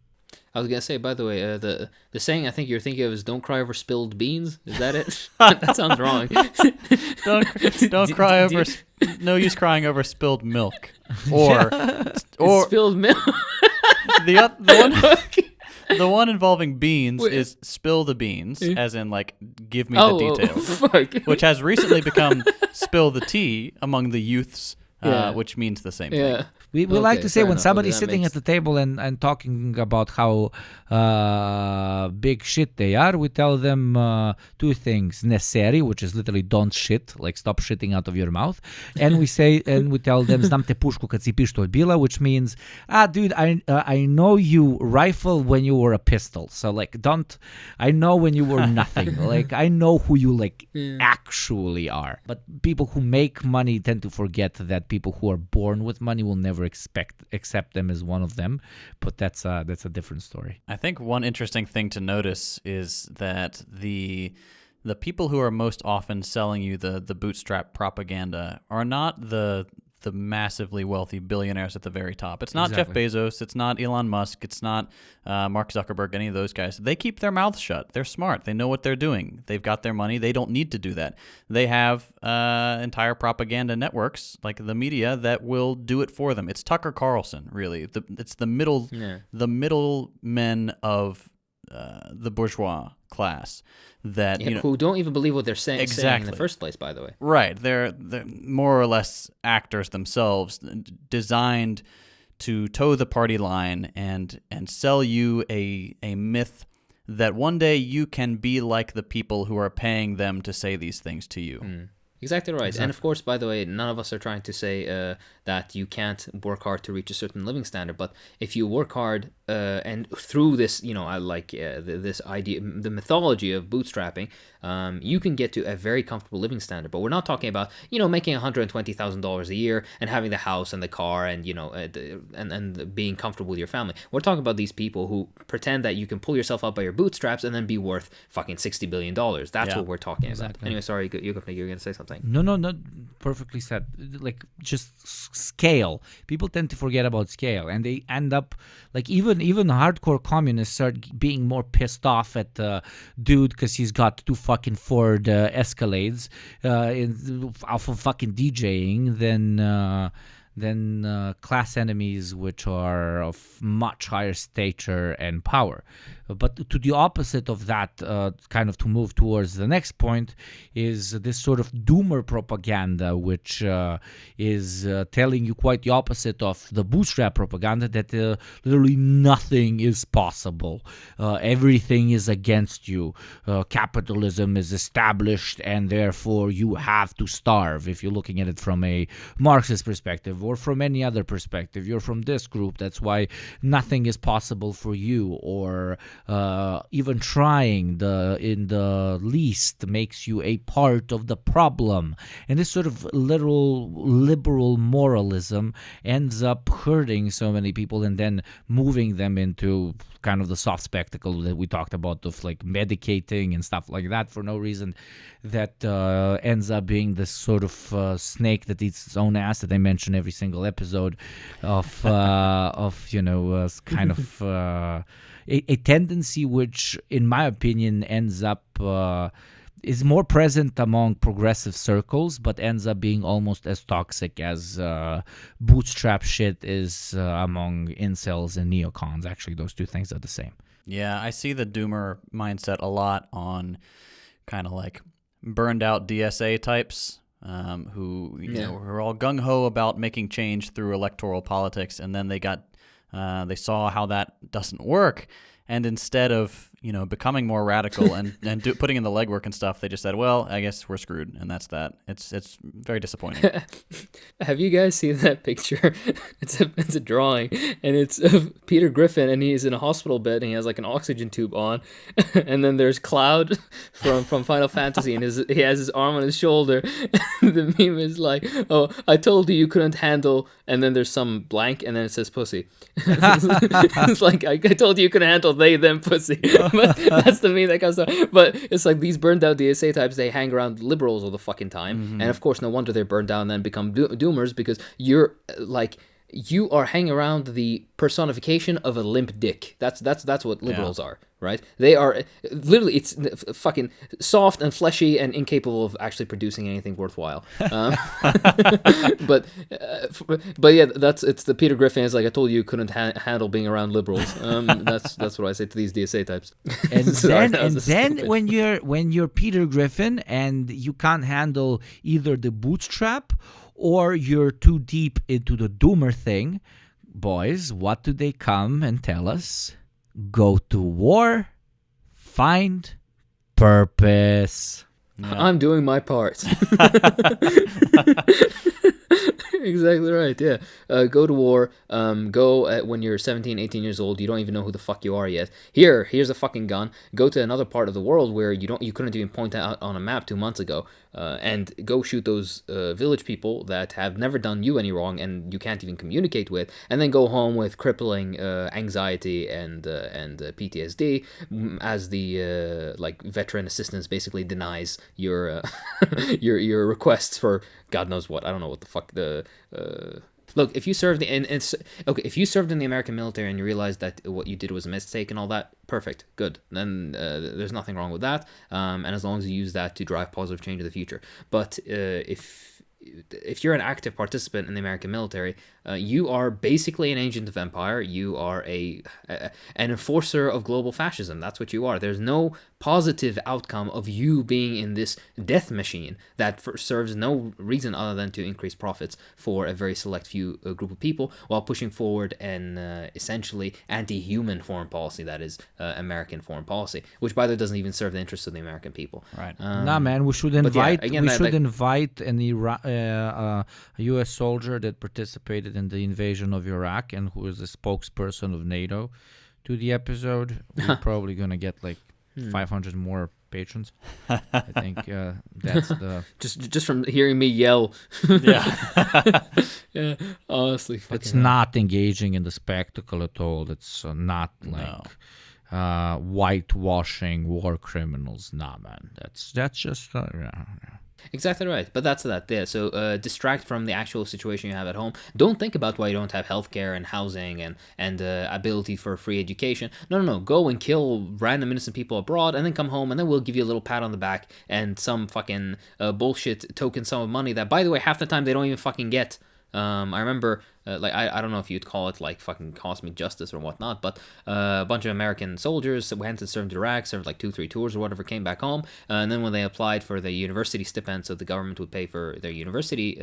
I was gonna say, by the way, the saying I think you're thinking of is "Don't cry over spilled beans." Is that it? That sounds wrong. don't cry over. No use crying over spilled milk or spilled milk. The one. The one involving beans is spill the beans, as in, like, give me the details. Fuck. Which has recently become spill the tea among the youths, which means the same thing. We like to say when somebody's sitting at the table and talking about how big shit they are, we tell them two things. Necessary, which is literally don't shit, like stop shitting out of your mouth. And we tell them znam te pušku kad si pištolj bila, which means, dude, I know you rifle when you were a pistol. So, like, I know when you were nothing. Like, I know who you, actually are. But people who make money tend to forget that people who are born with money will never accept them as one of them, but that's a different story. I think one interesting thing to notice is that the people who are most often selling you the bootstrap propaganda are not the massively wealthy billionaires at the very top. It's not Exactly. Jeff Bezos. It's not Elon Musk. It's not Mark Zuckerberg, any of those guys. They keep their mouths shut. They're smart. They know what they're doing. They've got their money. They don't need to do that. They have entire propaganda networks, like the media, that will do it for them. It's Tucker Carlson, really. It's the middle men of the bourgeois class that who don't even believe what they're saying in the first place, by the way. Right. They're more or less actors themselves, designed to toe the party line and sell you a myth that one day you can be like the people who are paying them to say these things to you. Exactly right. And of course, by the way, none of us are trying to say that you can't work hard to reach a certain living standard. But if you work hard and through this, I like this idea, the mythology of bootstrapping, you can get to a very comfortable living standard. But we're not talking about, making $120,000 a year and having the house and the car and, and being comfortable with your family. We're talking about these people who pretend that you can pull yourself up by your bootstraps and then be worth fucking $60 billion. That's what we're talking about. Anyway, sorry, you're going to say something. No, perfectly said. Like, just scale. People tend to forget about scale, and they end up, like, even hardcore communists start being more pissed off at the dude because he's got two fucking Ford Escalades off of fucking DJing than class enemies which are of much higher stature and power. But to the opposite of that, kind of to move towards the next point, is this sort of doomer propaganda, which is telling you quite the opposite of the bootstrap propaganda, that literally nothing is possible. Everything is against you. Capitalism is established, and therefore you have to starve. If you're looking at it from a Marxist perspective or from any other perspective, you're from this group, that's why nothing is possible for you, or even trying in the least makes you a part of the problem. And this sort of liberal moralism ends up hurting so many people and then moving them into kind of the soft spectacle that we talked about of, like, medicating and stuff like that for no reason, that ends up being this sort of snake that eats its own ass that I mention every single episode of kind of a tendency which, in my opinion, ends up is more present among progressive circles, but ends up being almost as toxic as bootstrap shit is among incels and neocons. Actually, those two things are the same. Yeah, I see the doomer mindset a lot on kind of like burned out DSA types who you know were all gung ho about making change through electoral politics, and then they saw how that doesn't work, and instead of becoming more radical and putting in the legwork and stuff, they just said, well, I guess we're screwed, and that's that. It's very disappointing. Have you guys seen that picture? It's a drawing, and it's of Peter Griffin, and he's in a hospital bed, and he has like an oxygen tube on, and then there's Cloud from Final Fantasy, and he has his arm on his shoulder. The meme is like, oh, I told you couldn't handle, and then there's some blank, and then it says pussy. It's like, I told you couldn't handle they, them, pussy. But that's the meme that comes out. But it's like these burned out DSA types, they hang around liberals all the fucking time. And of course, no wonder they're burned out and then become doomers, because you're like, you are hanging around the personification of a limp dick. That's what liberals are, right? They are literally, it's fucking soft and fleshy and incapable of actually producing anything worthwhile. But yeah, it's the Peter Griffin. It's like, I told you couldn't handle being around liberals. That's what I say to these DSA types. And then when you're Peter Griffin and you can't handle either the bootstrap or you're too deep into the doomer thing, boys, what do they come and tell us? Go to war, find purpose. Yeah. I'm doing my part. Exactly right, yeah. Go to war, go when you're 17, 18 years old, you don't even know who the fuck you are yet. Here's a fucking gun. Go to another part of the world where you couldn't even point out on a map 2 months ago, and go shoot those village people that have never done you any wrong and you can't even communicate with, and then go home with crippling anxiety and PTSD as the like veteran assistance basically denies your your requests for God knows what. I don't know what the fuck the look. If you served if you served in the American military and you realized that what you did was a mistake and all that, perfect, good. Then there's nothing wrong with that. And as long as you use that to drive positive change in the future. But if you're an active participant in the American military, you are basically an agent of empire. You are an enforcer of global fascism. That's what you are. There's no positive outcome of you being in this death machine that serves no reason other than to increase profits for a very select few group of people, while pushing forward an essentially anti-human foreign policy that is American foreign policy, which by the way doesn't even serve the interests of the American people. Right. Nah, man, we should invite invite a U.S. soldier that participated in the invasion of Iraq and who is the spokesperson of NATO to the episode. We're probably gonna get like 500 more patrons. I think that's the just from hearing me yell. Yeah. Yeah, honestly, it's not engaging in the spectacle at all. It's not like whitewashing war criminals. Nah, man, that's just yeah. Exactly right, but that's that. Yeah, so distract from the actual situation you have at home. Don't think about why you don't have healthcare and housing and ability for free education. No. Go and kill random innocent people abroad, and then come home, and then we'll give you a little pat on the back and some fucking bullshit token sum of money that, by the way, half the time they don't even fucking get. I remember, I don't know if you'd call it like fucking cosmic justice or whatnot, but a bunch of American soldiers went and served Iraq, served like 2-3 tours or whatever, came back home, and then when they applied for the university stipend, so the government would pay for their university,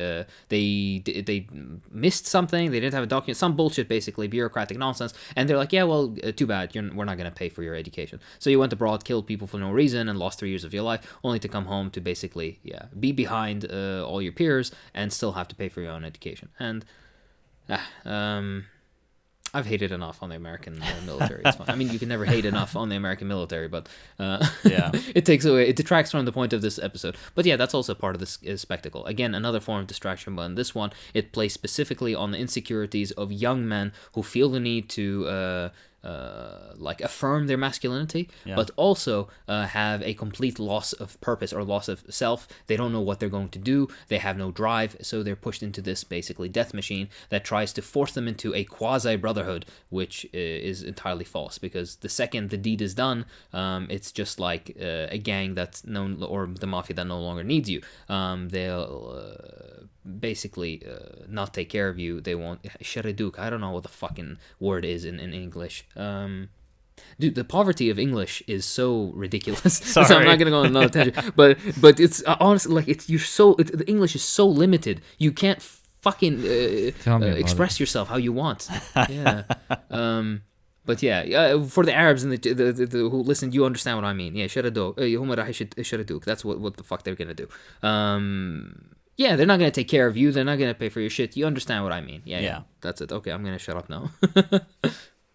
they missed something, they didn't have a document, some bullshit basically, bureaucratic nonsense, and they're like, yeah, well, too bad, we're not going to pay for your education. So you went abroad, killed people for no reason, and lost 3 years of your life, only to come home to basically, be behind all your peers and still have to pay for your own education. And I've hated enough on the American military. It's fine. I mean, you can never hate enough on the American military, but it detracts from the point of this episode. But yeah, that's also part of this spectacle. Again, another form of distraction, but in this one, it plays specifically on the insecurities of young men who feel the need to like affirm their masculinity, but also have a complete loss of purpose or loss of self. They don't know what they're going to do. They have no drive, so they're pushed into this basically death machine that tries to force them into a quasi brotherhood, which is entirely false, because the second the deed is done, it's just like a gang that's known, or the mafia that no longer needs you. They'll basically not take care of you. They won't sharaduk. I don't know what the fucking word is in English. Dude, the poverty of English is so ridiculous. So I'm not gonna go on another tangent. But it's honestly like the English is so limited. You can't fucking express yourself how you want. Yeah. But yeah, for the Arabs and the who listen, you understand what I mean. Yeah, sharaduk. That's what the fuck they're gonna do. Yeah, they're not going to take care of you. They're not going to pay for your shit. You understand what I mean. Yeah. That's it. Okay, I'm going to shut up now.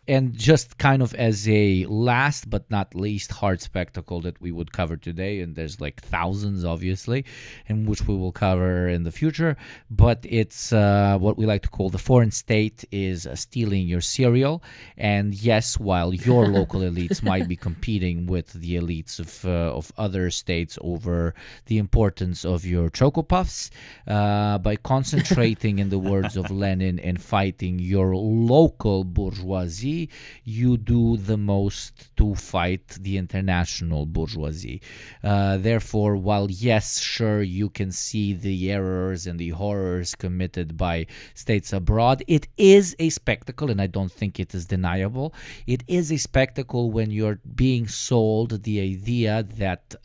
And just kind of as a last but not least hard spectacle that we would cover today, and there's like thousands obviously, and which we will cover in the future, but it's what we like to call the foreign state is stealing your cereal. And yes, while your local elites might be competing with the elites of other states over the importance of your Choco Puffs, by concentrating, in the words of Lenin, and fighting your local bourgeoisie, you do the most to fight the international bourgeoisie. Therefore, while yes, sure, you can see the errors and the horrors committed by states abroad, it is a spectacle, and I don't think it is deniable. It is a spectacle when you're being sold the idea that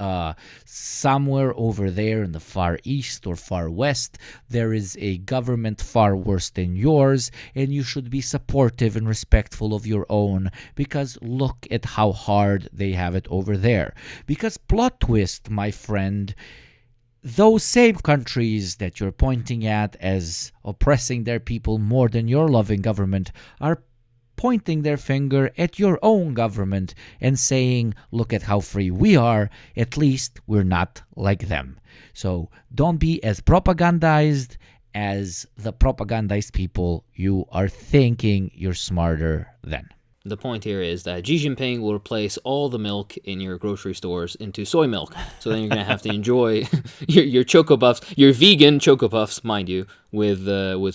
somewhere over there in the far east or far west, there is a government far worse than yours, and you should be supportive and respectful of your own, because look at how hard they have it over there. Because plot twist, my friend, those same countries that you're pointing at as oppressing their people more than your loving government are pointing their finger at your own government and saying, look at how free we are, at least we're not like them. So don't be as propagandized as the propagandized people you are thinking you're smarter than. The point here is that Xi Jinping will replace all the milk in your grocery stores into soy milk. So then you're going to have to enjoy your Choco Puffs, your vegan Choco Puffs, mind you, with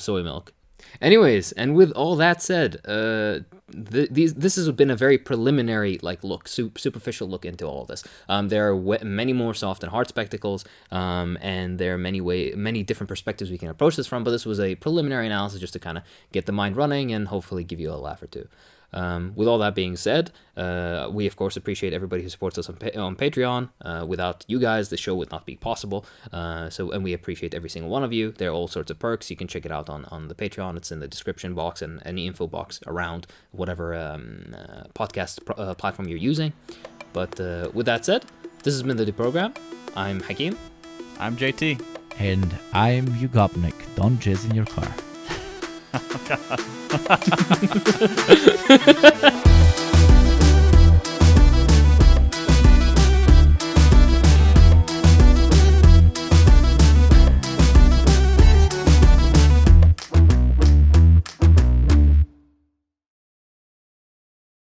soy milk. Anyways, and with all that said, this has been a very preliminary superficial look into all of this. There are many more soft and hard spectacles, and there are many different perspectives we can approach this from, but this was a preliminary analysis just to kind of get the mind running and hopefully give you a laugh or two. With all that being said, we of course appreciate everybody who supports us on Patreon. Without you guys, the show would not be possible. And we appreciate every single one of you. There are all sorts of perks. You can check it out on the Patreon. It's in the description box and any info box around whatever podcast platform you're using. But with that said, this has been the Deprogram. I'm Hakeem. I'm JT. And I'm Yugopnik. Don't jizz in your car. Oh, God.